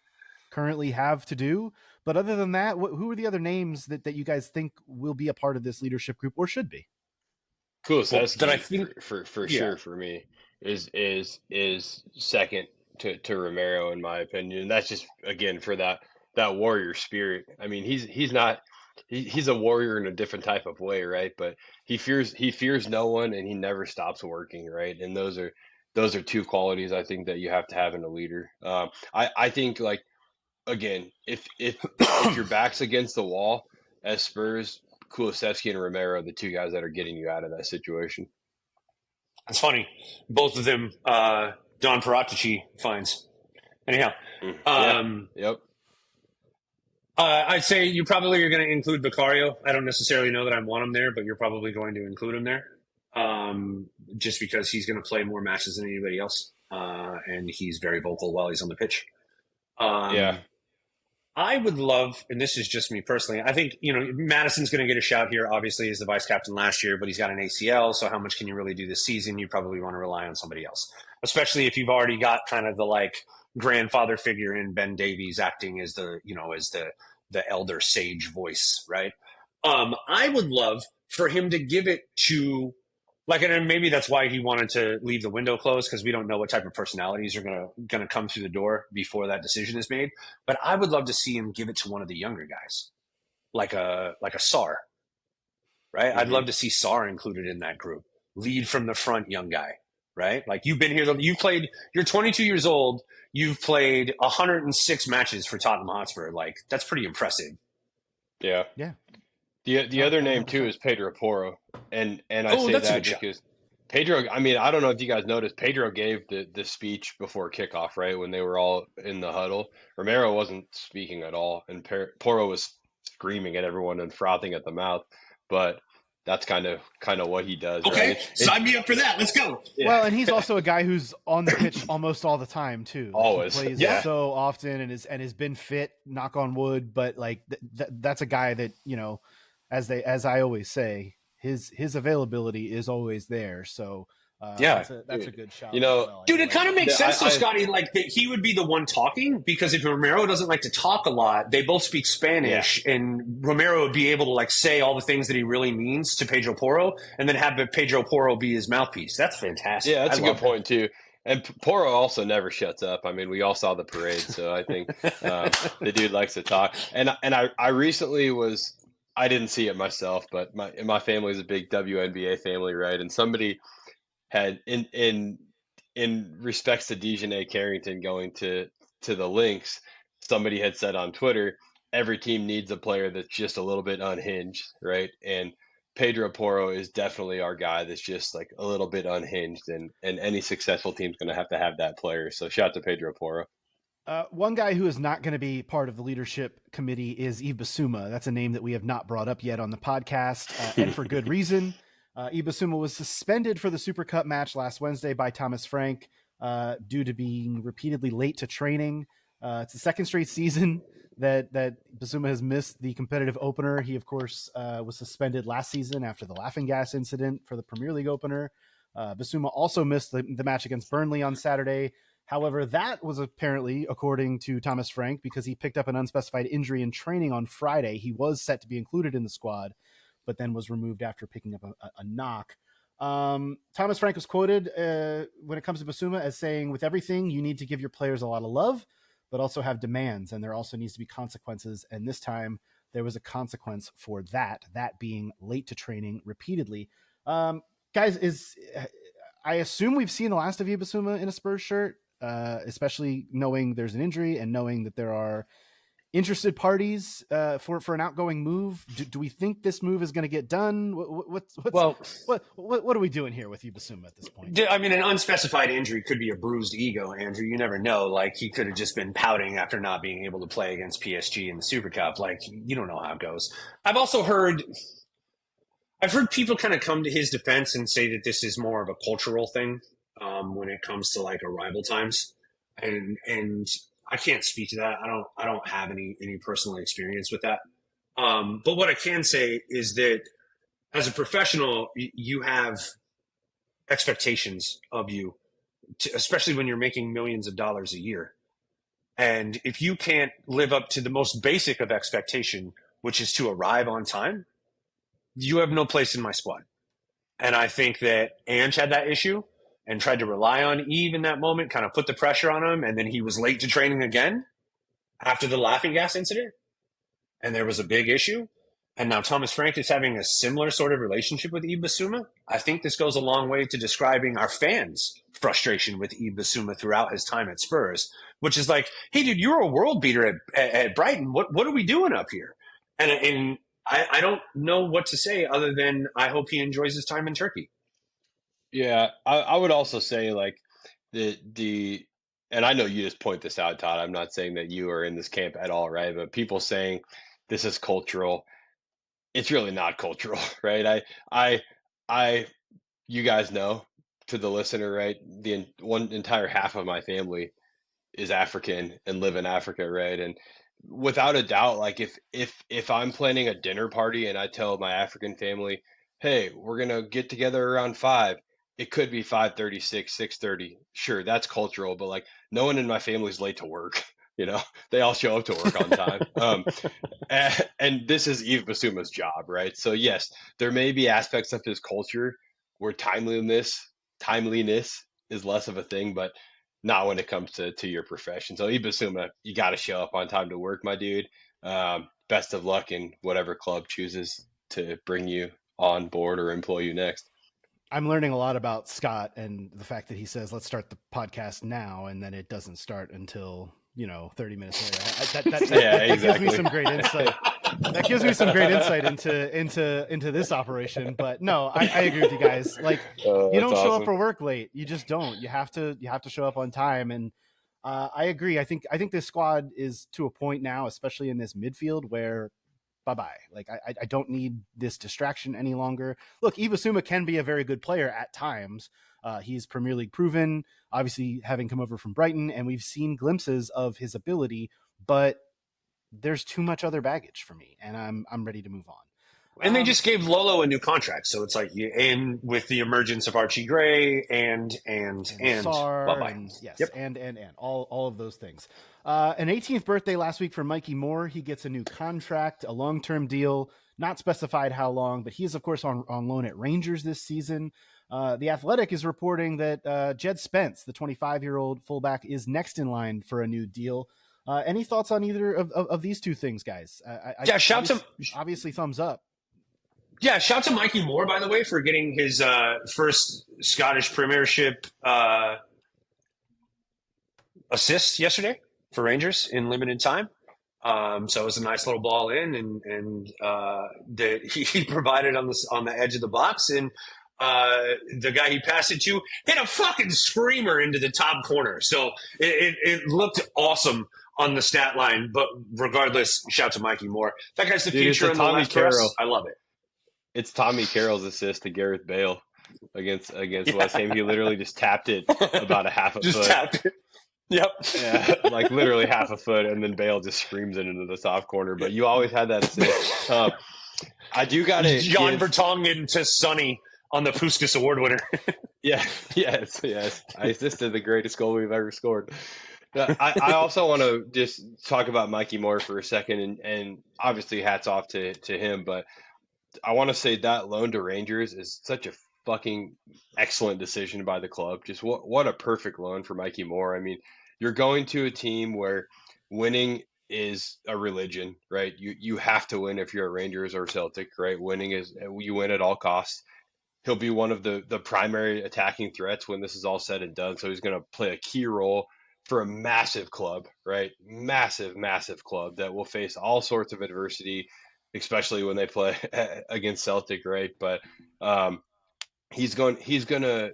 currently have to do. But other than that, who are the other names that you guys think will be a part of this leadership group or should be? Kulusevski, that I think for sure for me is second to Romero in my opinion. And that's just again for that warrior spirit. I mean, he's a warrior in a different type of way, right? But he fears no one and he never stops working, right? And those are two qualities I think that you have to have in a leader. I think like again, if your back's against the wall as Spurs, Kulusevski and Romero are the two guys that are getting you out of that situation. It's funny. Both of them, Don Paratici finds. Anyhow. Yep. I'd say you probably are going to include Vicario. I don't necessarily know that I want him there, but you're probably going to include him there. Just because he's going to play more matches than anybody else. And he's very vocal while he's on the pitch. I would love, and this is just me personally, I think, Madison's going to get a shout here, obviously, as the vice captain last year, but he's got an ACL, so how much can you really do this season? You probably want to rely on somebody else, especially if you've already got kind of the, like, grandfather figure in Ben Davies acting as the elder sage voice, right? I would love for him to give it to, like, and maybe that's why he wanted to leave the window closed, because we don't know what type of personalities are gonna come through the door before that decision is made. But I would love to see him give it to one of the younger guys, like a Sar, right? Mm-hmm. I'd love to see Sar included in that group. Lead from the front, young guy, right? Like you've been here, you're 22 years old, you've played 106 matches for Tottenham Hotspur. Like that's pretty impressive. Yeah. The other name too is Pedro Porro, and I say that because Pedro. I mean, I don't know if you guys noticed, Pedro gave the speech before kickoff, right when they were all in the huddle. Romero wasn't speaking at all, and Porro was screaming at everyone and frothing at the mouth. But that's kind of what he does. Okay, right? Sign me up for that. Let's go. Yeah. Well, and he's also a guy who's on the pitch almost all the time too. Always he plays so often and has been fit. Knock on wood, but like that's a guy that as I always say, his availability is always there. So that's a good shot. Dude, it kind of makes sense though, Scotty, like that he would be the one talking, because if Romero doesn't like to talk a lot, they both speak Spanish, and Romero would be able to like say all the things that he really means to Pedro Porro, and then have Pedro Porro be his mouthpiece. That's fantastic. Yeah, that's a good point too. And Porro also never shuts up. I mean, we all saw the parade, so I think the dude likes to talk. And I recently I didn't see it myself, but my family is a big WNBA family, right? And somebody had in respects to Dejanay Carrington going to the Lynx, somebody had said on Twitter, every team needs a player that's just a little bit unhinged, right? And Pedro Porro is definitely our guy that's just like a little bit unhinged, and any successful team's going to have that player. So shout out to Pedro Porro. One guy who is not going to be part of the leadership committee is Yves Bissouma. That's a name that we have not brought up yet on the podcast, and for good reason. Yves Bissouma was suspended for the Super Cup match last Wednesday by Thomas Frank due to being repeatedly late to training. It's the second straight season that Bissouma has missed the competitive opener. He, of course, was suspended last season after the laughing gas incident for the Premier League opener. Bissouma also missed the match against Burnley on Saturday. However, that was apparently, according to Thomas Frank, because he picked up an unspecified injury in training on Friday. He was set to be included in the squad, but then was removed after picking up a knock. Thomas Frank was quoted when it comes to Bissouma as saying, "With everything, you need to give your players a lot of love, but also have demands, and there also needs to be consequences. And this time there was a consequence for that being late to training repeatedly. Guys, I assume we've seen the last of Ibasuma in a Spurs shirt, especially knowing there's an injury and knowing that there are interested parties for an outgoing move. Do we think this move is going to get done? What are we doing here with Ibasuma at this point? I mean, an unspecified injury could be a bruised ego, Andrew. You never know. Like, he could have just been pouting after not being able to play against PSG in the Super Cup. Like, you don't know how it goes. I've heard people kind of come to his defense and say that this is more of a cultural thing when it comes to like arrival times, and I can't speak to that. I don't have any personal experience with that. But what I can say is that as a professional, you have expectations of you, especially when you're making millions of dollars a year. And if you can't live up to the most basic of expectation, which is to arrive on time, you have no place in my squad. And I think that Ange had that issue and tried to rely on Eve in that moment, kind of put the pressure on him. And then he was late to training again after the laughing gas incident. And there was a big issue. And now Thomas Frank is having a similar sort of relationship with Yves Bissouma. I think this goes a long way to describing our fans' frustration with Yves Bissouma throughout his time at Spurs, which is like, hey, dude, you're a world beater at Brighton. What are we doing up here? And I don't know what to say other than I hope he enjoys his time in Turkey. Yeah, I would also say like the and I know you just point this out, Todd. I'm not saying that you are in this camp at all, right? But people saying this is cultural, it's really not cultural, right? You guys know, to the listener, right? The one entire half of my family is African and live in Africa, right? And without a doubt, like if I'm planning a dinner party and I tell my African family, hey, we're gonna get together around 5, it could be 5:36, 6:30. Sure, that's cultural, but like no one in my family's late to work. You know, they all show up to work on time. And this is Yves Bissouma's job, right? So yes, there may be aspects of his culture where timeliness is less of a thing, but not when it comes to your profession. So Yves Bissouma, you got to show up on time to work, my dude. Best of luck in whatever club chooses to bring you on board or employ you next. I'm learning a lot about Scott and the fact that he says, let's start the podcast now, and then it doesn't start until, 30 minutes later. That gives me some great insight. That gives me some great insight into this operation. But no, I agree with you guys. Like, you don't show up for work late. You just don't. You have to show up on time. And I agree. I think this squad is to a point now, especially in this midfield, where bye-bye. Like, I don't need this distraction any longer. Look, Yves Bissouma can be a very good player at times. He's Premier League proven, obviously having come over from Brighton, and we've seen glimpses of his ability, but there's too much other baggage for me, and I'm ready to move on. And they just gave Lolo a new contract, so it's like, and with the emergence of Archie Gray and Sarr, bye-bye. and yes, Yep. and all of those things. An 18th birthday last week for Mikey Moore. He gets a new contract, a long-term deal, not specified how long, but he is of course on loan at Rangers this season. The Athletic is reporting that Jed Spence, the 25-year-old fullback, is next in line for a new deal. Any thoughts on either of these two things, guys? Obviously thumbs up. Yeah, shout to Mikey Moore, by the way, for getting his first Scottish Premiership assist yesterday for Rangers in limited time. So it was a nice little ball in, and that he provided on the edge of the box, and the guy he passed it to hit a fucking screamer into the top corner. So it looked awesome on the stat line. But regardless, shout to Mikey Moore. That guy's the future in the left for us. I love it. It's Tommy Carroll's assist to Gareth Bale against West Ham. He literally just tapped it about a half a foot. Just tapped it. Yep. Yeah, like literally half a foot, and then Bale just screams it into the soft corner. But you always had that assist. I do got it. John Vertonghen to Sonny on the Puskas Award winner. Yes. I assisted the greatest goal we've ever scored. I also want to just talk about Mikey Moore for a second, and obviously hats off to him, but I want to say that loan to Rangers is such a fucking excellent decision by the club. Just what a perfect loan for Mikey Moore. I mean, you're going to a team where winning is a religion, right? You have to win if you're a Rangers or Celtic, right? Winning is you win at all costs. He'll be one of the primary attacking threats when this is all said and done. So he's going to play a key role for a massive club, right? Massive, massive club that will face all sorts of adversity, especially when they play against Celtic, right? But he's going to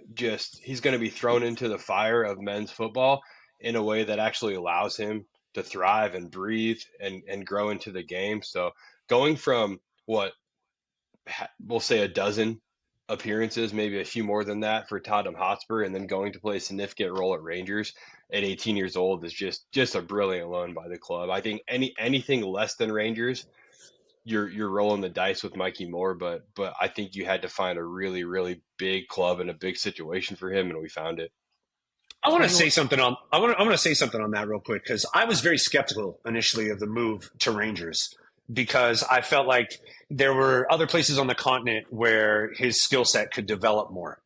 be thrown into the fire of men's football in a way that actually allows him to thrive and breathe and grow into the game. So going from what we'll say a dozen appearances, maybe a few more than that for Tottenham Hotspur, and then going to play a significant role at Rangers at 18 years old is just a brilliant loan by the club. I think anything less than Rangers, you're rolling the dice with Mikey Moore, but I think you had to find a really, really big club and a big situation for him, and we found it. I want to say something on that real quick, because I was very skeptical initially of the move to Rangers, because I felt like there were other places on the continent where his skill set could develop more.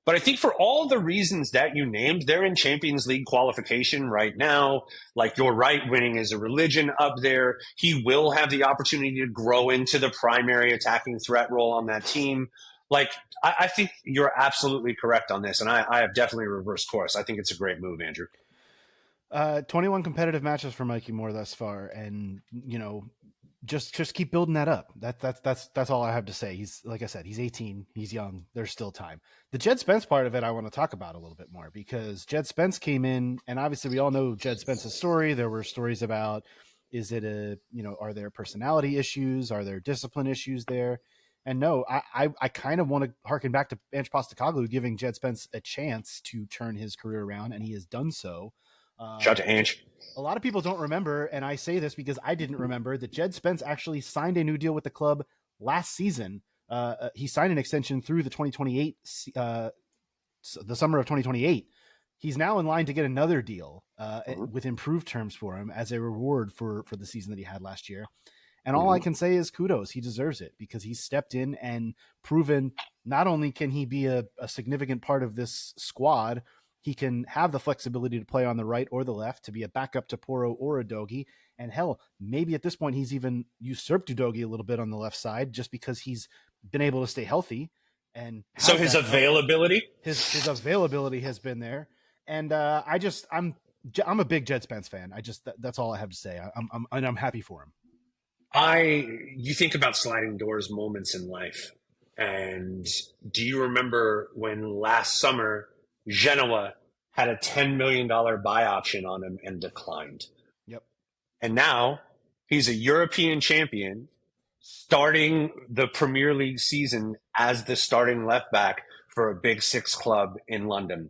But I think for all the reasons that you named, they're in Champions League qualification right now. Like, you're right, winning is a religion up there. He will have the opportunity to grow into the primary attacking threat role on that team. Like, I think you're absolutely correct on this, and I have definitely reversed course. I think it's a great move, Andrew. 21 competitive matches for Mikey Moore thus far, and just keep building that up. That's all I have to say. He's, like I said, he's 18, he's young, there's still time. The Jed Spence part of it I want to talk about a little bit more, because Jed Spence came in, and obviously we all know Jed Spence's story. There were stories about, is it are there personality issues? Are there discipline issues there? And no, I kind of want to harken back to Ange Postecoglou giving Jed Spence a chance to turn his career around, and he has done so. Shout out to Ange. A lot of people don't remember, and I say this because I didn't remember, that Jed Spence actually signed a new deal with the club last season. He signed an extension through the 2028, the summer of 2028. He's now in line to get another deal with improved terms for him as a reward for the season that he had last year. And all I can say is kudos. He deserves it, because he stepped in and proven not only can he be a significant part of this squad, he can have the flexibility to play on the right or the left, to be a backup to Porro or Udogie. And hell, maybe at this point he's even usurped Udogie a little bit on the left side, just because he's been able to stay healthy. And so his availability, his availability has been there. And I'm a big Jed Spence fan. That's all I have to say. I'm happy for him. You think about sliding doors moments in life. And do you remember when last summer Genoa had a $10 million buy option on him and declined? Yep. And now he's a European champion, starting the Premier League season as the starting left back for a Big Six club in London.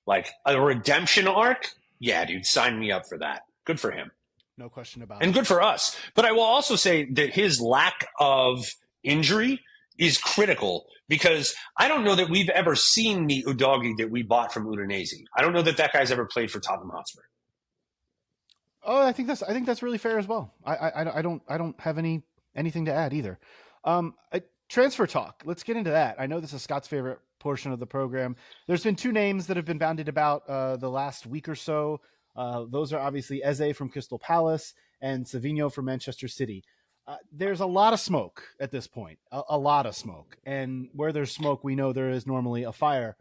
Like, a redemption arc? Yeah, dude, sign me up for that. Good for him. No question about it. And good for us. But I will also say that his lack of injury is critical, because I don't know that we've ever seen the Udogie that we bought from Udinese. I don't know that guy's ever played for Tottenham Hotspur. Oh, I think that's really fair as well. I don't have anything to add either. Transfer talk. Let's get into that. I know this is Scott's favorite portion of the program. There's been two names that have been bandied about the last week or so. Those are obviously Eze from Crystal Palace and Savinho from Manchester City. There's a lot of smoke at this point, a lot of smoke. And where there's smoke, we know there is normally a fire.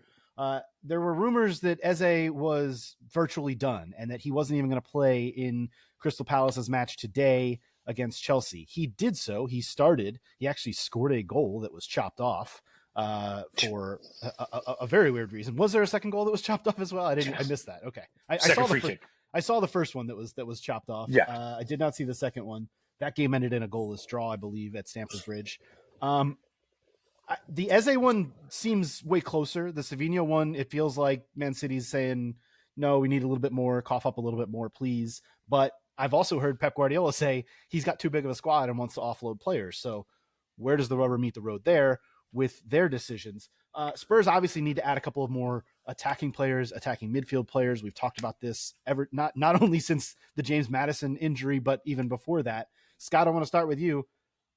There were rumors that Eze was virtually done and that he wasn't even going to play in Crystal Palace's match today against Chelsea. He did so. He started. He actually scored a goal that was chopped off for a very weird reason. Was there a second goal that was chopped off as well? I missed that. Okay. I saw the first one that was chopped off. Yeah. I did not see the second one. That game ended in a goalless draw, I believe, at Stamford Bridge. The Eze one seems way closer. The Savinho one, it feels like Man City's saying, no, we need a little bit more, cough up a little bit more, please. But I've also heard Pep Guardiola say he's got too big of a squad and wants to offload players. So where does the rubber meet the road there with their decisions? Spurs obviously need to add a couple of more attacking players, attacking midfield players. We've talked about this not only since the James Maddison injury, but even before that. Scott, I want to start with you.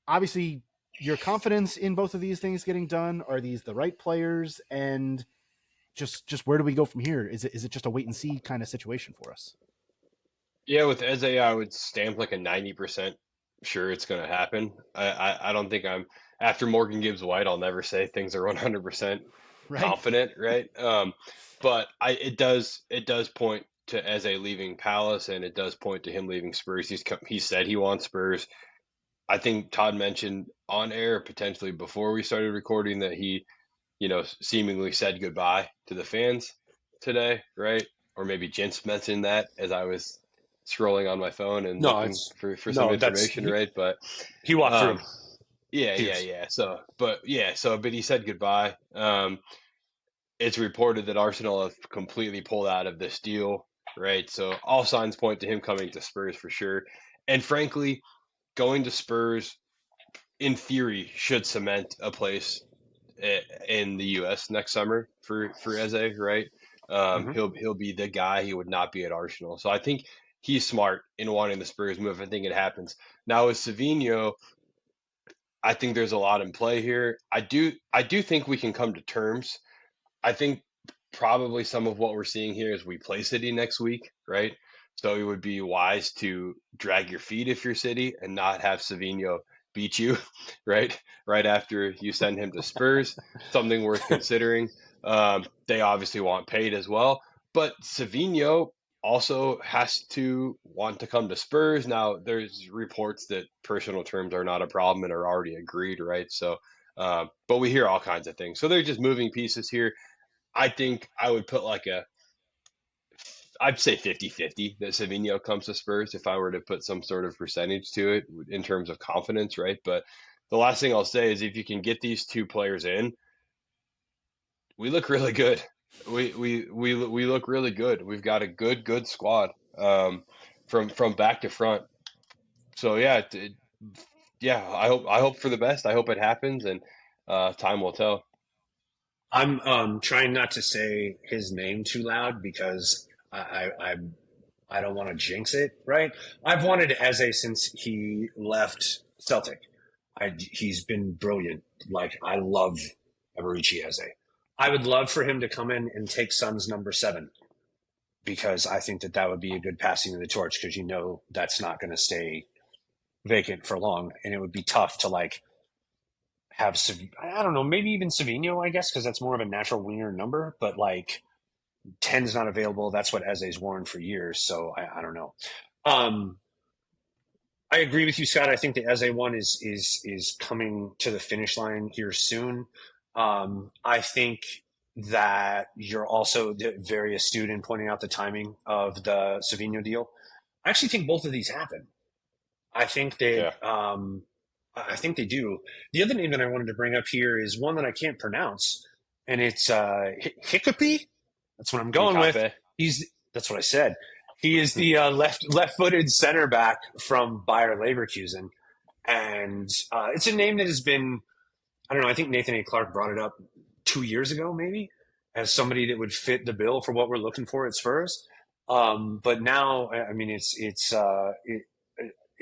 Obviously, your confidence in both of these things getting done, are these the right players? And just where do we go from here? Is it just a wait and see kind of situation for us? Yeah, with Eze, I would stamp like a 90% sure it's going to happen. I don't think I'm after Morgan Gibbs White. I'll never say things are 100% Right? confident, right? But it does point to Eze leaving Palace, and it does point to him leaving Spurs. He said he wants Spurs. I think Todd mentioned on air potentially before we started recording that he, seemingly said goodbye to the fans today, right? Or maybe Jinx mentioned that as I was scrolling on my phone and No, looking it's for some no. That's information, right? But he walked through. um, yeah, yeah, Cheers. yeah. But he said goodbye. It's reported that Arsenal have completely pulled out of this deal, right? So all signs point to him coming to Spurs for sure. And frankly, going to Spurs in theory should cement a place in the U.S. next summer for Eze, right? Hmm. He'll be the guy. He would not be at Arsenal. So I think he's smart in wanting the Spurs move. I think it happens now with Savinho. I think there's a lot in play here. I do think we can come to terms. I think probably some of what we're seeing here is we play City next week, right? So it would be wise to drag your feet if you're City and not have Savinho beat you, right? Right after you send him to Spurs, something worth considering. They obviously want paid as well, but Savinho also has to want to come to Spurs. Now, there's reports that personal terms are not a problem and are already agreed, right? So, but we hear all kinds of things. So they're just moving pieces here. I think I would put I'd say 50-50 that Savinho comes to Spurs if I were to put some sort of percentage to it in terms of confidence, right? But the last thing I'll say is if you can get these two players in, we look really good. We look really good. We've got a good squad from back to front. So yeah, yeah. I hope for the best. I hope it happens, and time will tell. I'm trying not to say his name too loud because I don't want to jinx it. Right? I've wanted Eze since he left Celtic. He's been brilliant. Like I love Eberici Eze. I would love for him to come in and take Sun's number 7 because I think that would be a good passing of the torch because that's not going to stay vacant for long, and it would be tough to like have I don't know, maybe even Savino, I guess, because that's more of a natural winger number, but like 10's not available. That's what Eze's worn for years, so I don't know. Um, I agree with you, Scott. I think the Eze one is coming to the finish line here soon. I think that you're also very astute in pointing out the timing of the Savino deal. I actually think both of these happen. I think that Yeah, I think they do. The other name that I wanted to bring up here is one that I can't pronounce, and it's Hickory. That's what I'm going with. Nkape. That's what I said. He is the left-footed center back from Bayer Leverkusen, and it's a name that has been, I don't know. I think Nathan A. Clark brought it up 2 years ago, maybe, as somebody that would fit the bill for what we're looking for at Spurs. But now, I mean, it's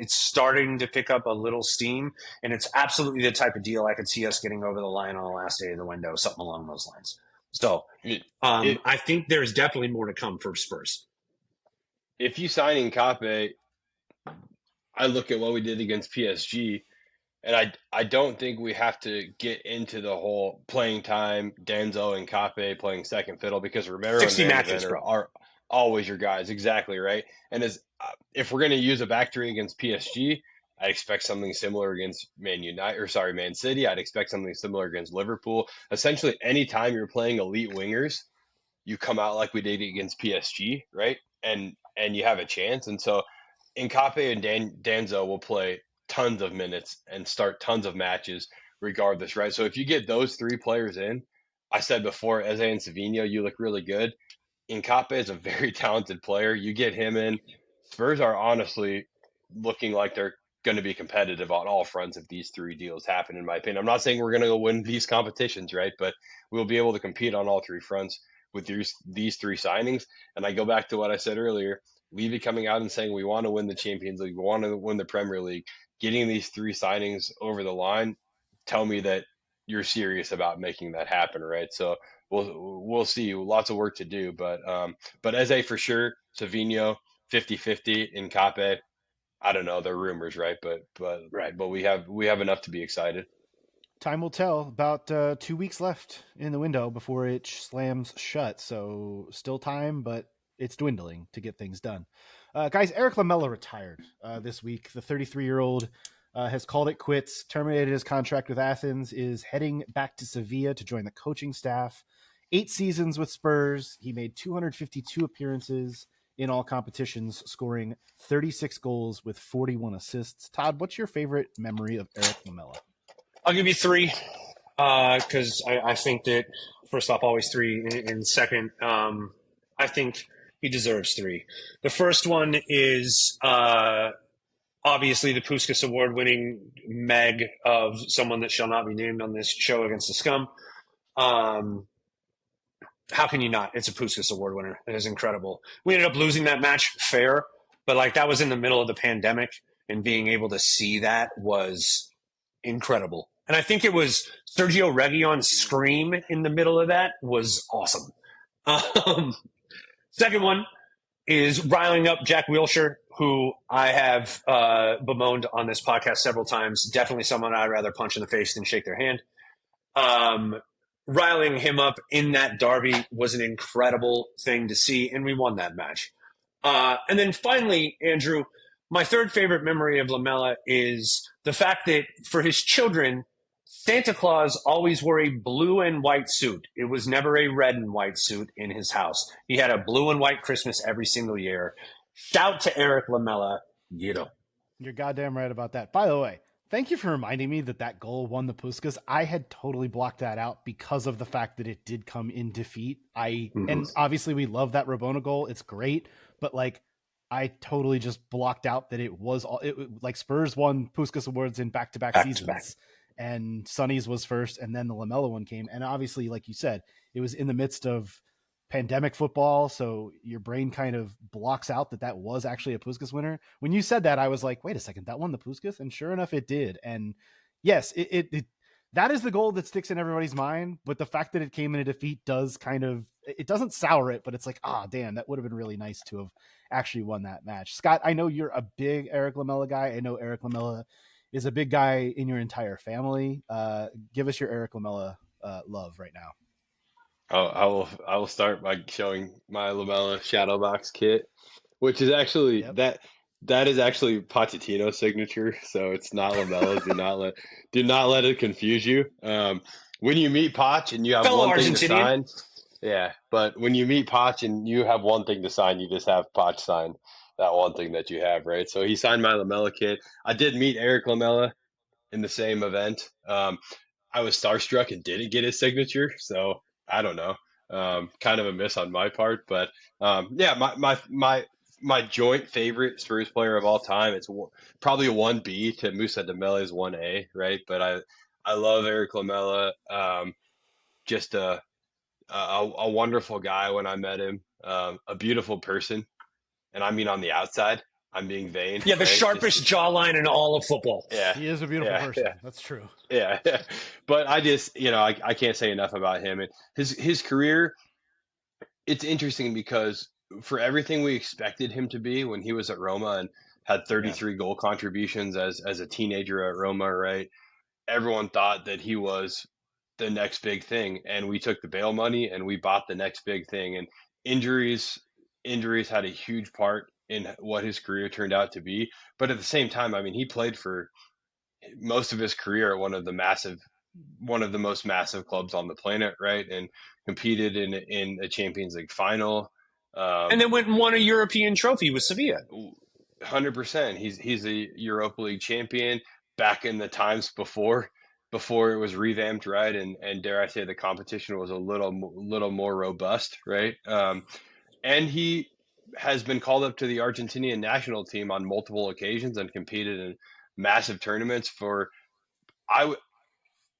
starting to pick up a little steam, and it's absolutely the type of deal I could see us getting over the line on the last day of the window, something along those lines. So It, it, I think there's definitely more to come for Spurs. if you sign Nkape, I look at what we did against PSG, and I don't think we have to get into the whole playing time, Denzo and Nkape playing second fiddle because Romero and 60 Van de Ven matches, bro. are always your guys, exactly right. And as if we're going to use a back three against PSG, I expect something similar against Man City. I'd expect something similar against Liverpool. Essentially, anytime you're playing elite wingers, you come out like we did against PSG, right? And you have a chance. And so Nkape and Danzo will play tons of minutes and start tons of matches regardless, right? So if you get those three players in, I said before, Eze and Savinho, you look really good. Nkape is a very talented player. You get him in. Spurs are honestly looking like they're going to be competitive on all fronts if these three deals happen, in my opinion. I'm not saying we're going to go win these competitions, right? But we'll be able to compete on all three fronts with these three signings. And I go back to what I said earlier. Levy coming out and saying we want to win the Champions League, we want to win the Premier League, getting these three signings over the line, tell me that you're serious about making that happen, right? So we'll see. Lots of work to do, but Eze for sure, Savinho, 50-50 in Cape. I don't know. They're rumors, right? Right. But we have enough to be excited. Time will tell. About 2 weeks left in the window before it slams shut. So still time, but it's dwindling to get things done. Guys, Eric Lamela retired this week. The 33-year-old has called it quits, terminated his contract with Athens, is heading back to Sevilla to join the coaching staff. 8 seasons with Spurs. He made 252 appearances in all competitions, scoring 36 goals with 41 assists. Todd, what's your favorite memory of Eric Lamela? I'll give you 3 because I think that, first off, always 3 in second. I think he deserves 3. The first one is obviously the Puskas Award-winning Meg of someone that shall not be named on this show against the Scum. How can you not? It's a Puskas Award winner. It is incredible. We ended up losing that match, fair, but like that was in the middle of the pandemic, and being able to see that was incredible. And I think it was Sergio Reguilon's scream in the middle of that was awesome. Second one is riling up Jack Wilshere, who I have bemoaned on this podcast several times. Definitely someone I'd rather punch in the face than shake their hand. Riling him up in that derby was an incredible thing to see, and we won that match. And then finally, Andrew, my third favorite memory of Lamela is the fact that for his children, Santa Claus always wore a blue and white suit. It was never a red and white suit in his house. He had a blue and white Christmas every single year. Shout to Eric Lamela. Ghetto. You're goddamn right about that. By the way, thank you for reminding me that that goal won the Puskas. I had totally blocked that out because of the fact that it did come in defeat. And obviously we love that Rabona goal. It's great, but like I totally just blocked out that it was all like Spurs won Puskas Awards in back-to-back seasons. And Sonny's was first, and then the Lamela one came. And obviously, like you said, it was in the midst of pandemic football, so your brain kind of blocks out that was actually a Puskas winner. When you said that, I was like, wait a second, that won the Puskas? And sure enough, it did. And yes, it that is the goal that sticks in everybody's mind, but the fact that it came in a defeat does kind of, it doesn't sour it, but it's like, damn, that would have been really nice to have actually won that match. Scott, I know you're a big Eric Lamela guy. I know Eric Lamela is a big guy in your entire family. Give us your Eric Lamela love right now. I will start by showing my Lamela shadow box kit, which is actually that is actually Pochettino's signature, so it's not Lamela's. do not let it confuse you. When you meet Poch and you have Fellow one thing to Argentinian. sign, but when you meet Poch and you have one thing to sign, you just have Poch sign that one thing that you have, right? So he signed my Lamela kit. I did meet Eric Lamela in the same event. I was starstruck and didn't get his signature, so I don't know. Kind of a miss on my part, but my joint favorite Spurs player of all time. It's probably a 1B to Moussa Dembele's 1A, right? But I love Eric Lamela. Just a wonderful guy when I met him. A beautiful person, and I mean on the outside. I'm being vain. Yeah, the right? sharpest jawline in all of football. Yeah, he is a beautiful person. Yeah. That's true. Yeah, but I just, I can't say enough about him and his career. It's interesting because for everything we expected him to be when he was at Roma and had 33 goal contributions as a teenager at Roma, right? Everyone thought that he was the next big thing, and we took the bail money and we bought the next big thing. And injuries had a huge part in what his career turned out to be. But at the same time, I mean, he played for most of his career at one of the most massive clubs on the planet, right? And competed in a Champions League final. And then went and won a European trophy with Sevilla. 100%. He's a Europa League champion back in the times before it was revamped, right? And dare I say the competition was a little more robust, right? And he has been called up to the Argentinian national team on multiple occasions and competed in massive tournaments for.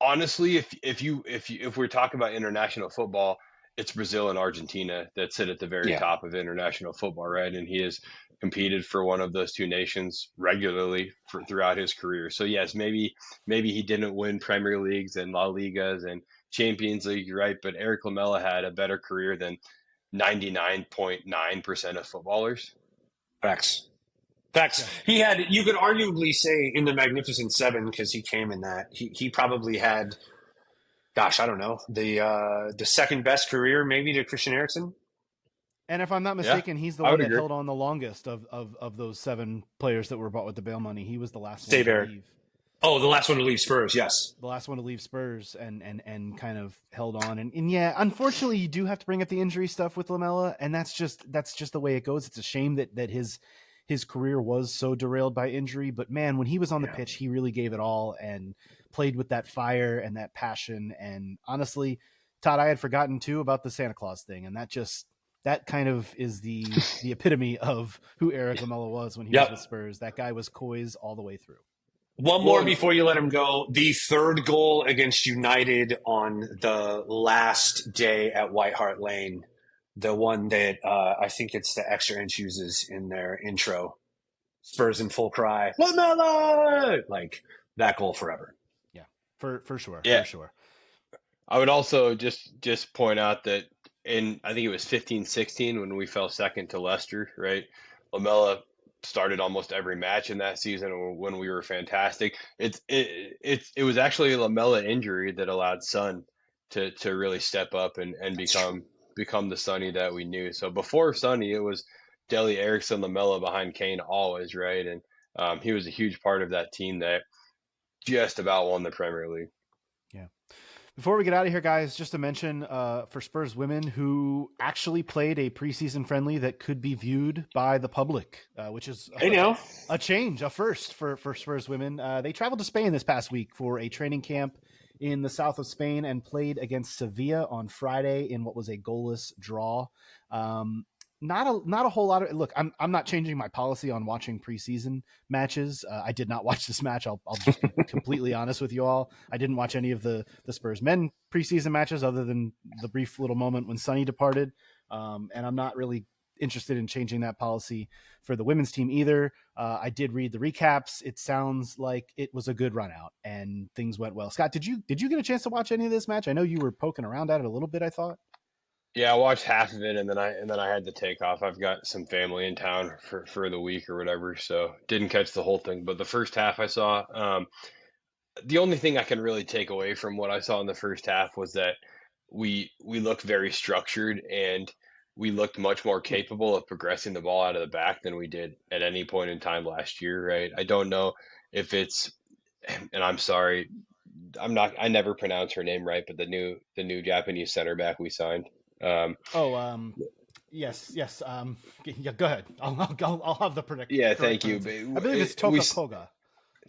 Honestly, if we're talking about international football, it's Brazil and Argentina that sit at the very top of international football, right? And he has competed for one of those two nations regularly throughout his career. So yes, maybe he didn't win Premier Leagues and La Ligas and Champions League, right? But Eric Lamela had a better career than 99.9% of footballers. Facts. Yeah. He had, you could arguably say in the Magnificent Seven, because he came in that, he probably had, gosh, I don't know, the second best career maybe to Christian Eriksen. And if I'm not Yeah, mistaken, he's the I one would that agree. held on the longest of those 7 players that were bought with the bail money. He was the last one Save to Eric. leave. Oh, the last one to leave Spurs, yes. The last one to leave Spurs and kind of held on. And yeah, unfortunately, you do have to bring up the injury stuff with Lamela, and that's just the way it goes. It's a shame that his career was so derailed by injury. But man, when he was on the pitch, he really gave it all and played with that fire and that passion. And honestly, Todd, I had forgotten too about the Santa Claus thing, and that kind of is the epitome of who Eric Lamela was when he was with Spurs. That guy was poised all the way through. One more before you let him go. The third goal against United on the last day at White Hart Lane, the one that I think it's the Extra Inch uses in their intro. Spurs in full cry, Lamela! Like, that goal forever. Yeah, for sure. Yeah. For sure. I would also just point out that I think it was 15-16 when we fell second to Leicester, right? Lamela started almost every match in that season when we were fantastic. It was actually a Lamela injury that allowed Son to really step up and become the Sonny that we knew. So before Sonny, it was Dele, Eriksson, Lamela behind Kane always, right? And he was a huge part of that team that just about won the Premier League. Yeah. Before we get out of here, guys, just to mention for Spurs women who actually played a preseason friendly that could be viewed by the public, which is a change, a first for Spurs women. They traveled to Spain this past week for a training camp in the south of Spain and played against Sevilla on Friday in what was a goalless draw. Not a whole lot of look. I'm not changing my policy on watching preseason matches. I did not watch this match. I'll just be completely honest with you all. I didn't watch any of the Spurs men preseason matches other than the brief little moment when Sonny departed. And I'm not really interested in changing that policy for the women's team either. I did read the recaps. It sounds like it was a good run out and things went well. Scott, did you get a chance to watch any of this match? I know you were poking around at it a little bit, I thought. Yeah, I watched half of it and then I had to take off. I've got some family in town for the week or whatever, so didn't catch the whole thing. But the first half I saw. The only thing I can really take away from what I saw in the first half was that we looked very structured and we looked much more capable of progressing the ball out of the back than we did at any point in time last year, right? I don't know if it's, and I'm sorry, I never pronounce her name right, but the new Japanese center back we signed. Yes. Yeah, go ahead. I'll have the prediction. Yeah, thank you. I believe it's Toka Koga.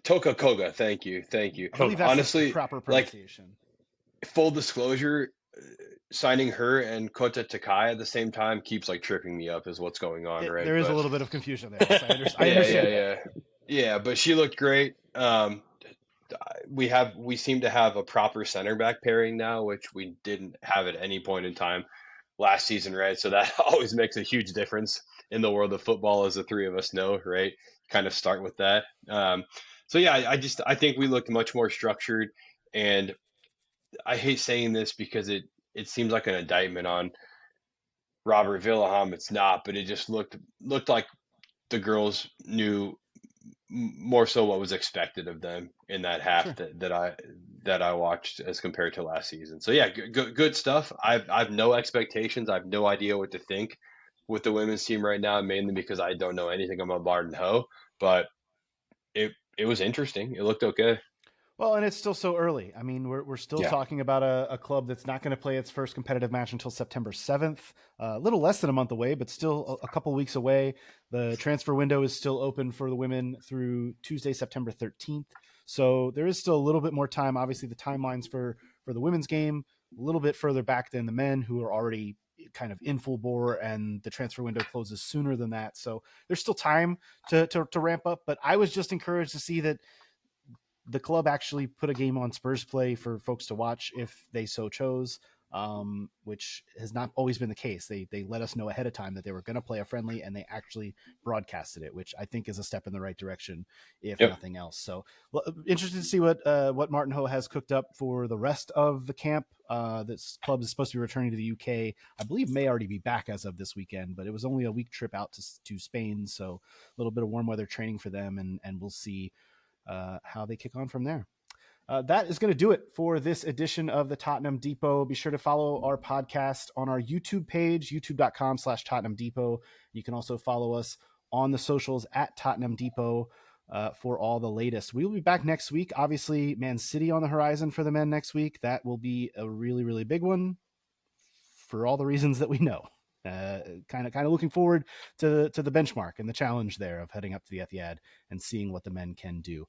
Toka Koga, thank you. I believe that's honestly the proper pronunciation. Like, full disclosure, signing her and Kota Takai at the same time keeps like tripping me up is what's going on, right? There is a little bit of confusion there. So I understand. Yeah, but she looked great. We seem to have a proper center back pairing now, which we didn't have at any point in time last season, right? So that always makes a huge difference in the world of football, as the three of us know, right? Kind of start with that. So yeah, I think we looked much more structured, and I hate saying this because it seems like an indictment on Robert Villaham. It's not, but it just looked like the girls knew more so what was expected of them in that half that I watched as compared to last season. So yeah, good stuff. I've no expectations. I have no idea what to think with the women's team right now, mainly because I don't know anything about Barden Ho, but it was interesting. It looked okay. Well, and it's still so early. I mean, we're still talking about a club that's not going to play its first competitive match until September 7th, a little less than a month away, but still a couple weeks away. The transfer window is still open for the women through Tuesday, September 13th. So there is still a little bit more time. Obviously, the timelines for the women's game a little bit further back than the men, who are already kind of in full bore, and the transfer window closes sooner than that. So there's still time to ramp up. But I was just encouraged to see that the club actually put a game on Spurs Play for folks to watch if they so chose. which has not always been the case. They let us know ahead of time that they were going to play a friendly, and they actually broadcasted it, which I think is a step in the right direction, if nothing else. So interested to see what Martin Ho has cooked up for the rest of the camp. This club is supposed to be returning to the UK. I believe may already be back as of this weekend, but it was only a week trip out to Spain, so a little bit of warm weather training for them, and we'll see how they kick on from there. That is going to do it for this edition of the Tottenham Depot. Be sure to follow our podcast on our YouTube page, youtube.com/Tottenham Depot. You can also follow us on the socials at Tottenham Depot for all the latest. We will be back next week. Obviously, Man City on the horizon for the men next week. That will be a really, really big one for all the reasons that we know. Kind of looking forward to the benchmark and the challenge there of heading up to the Etihad and seeing what the men can do.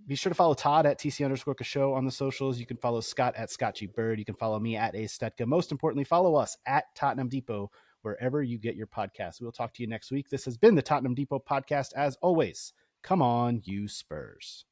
Be sure to follow Todd at TC_Show on the socials. You can follow Scott at Scott G. Bird. You can follow me at A Stetka. Most importantly, follow us at Tottenham Depot wherever you get your podcasts. We'll talk to you next week. This has been the Tottenham Depot podcast. As always, come on, you Spurs.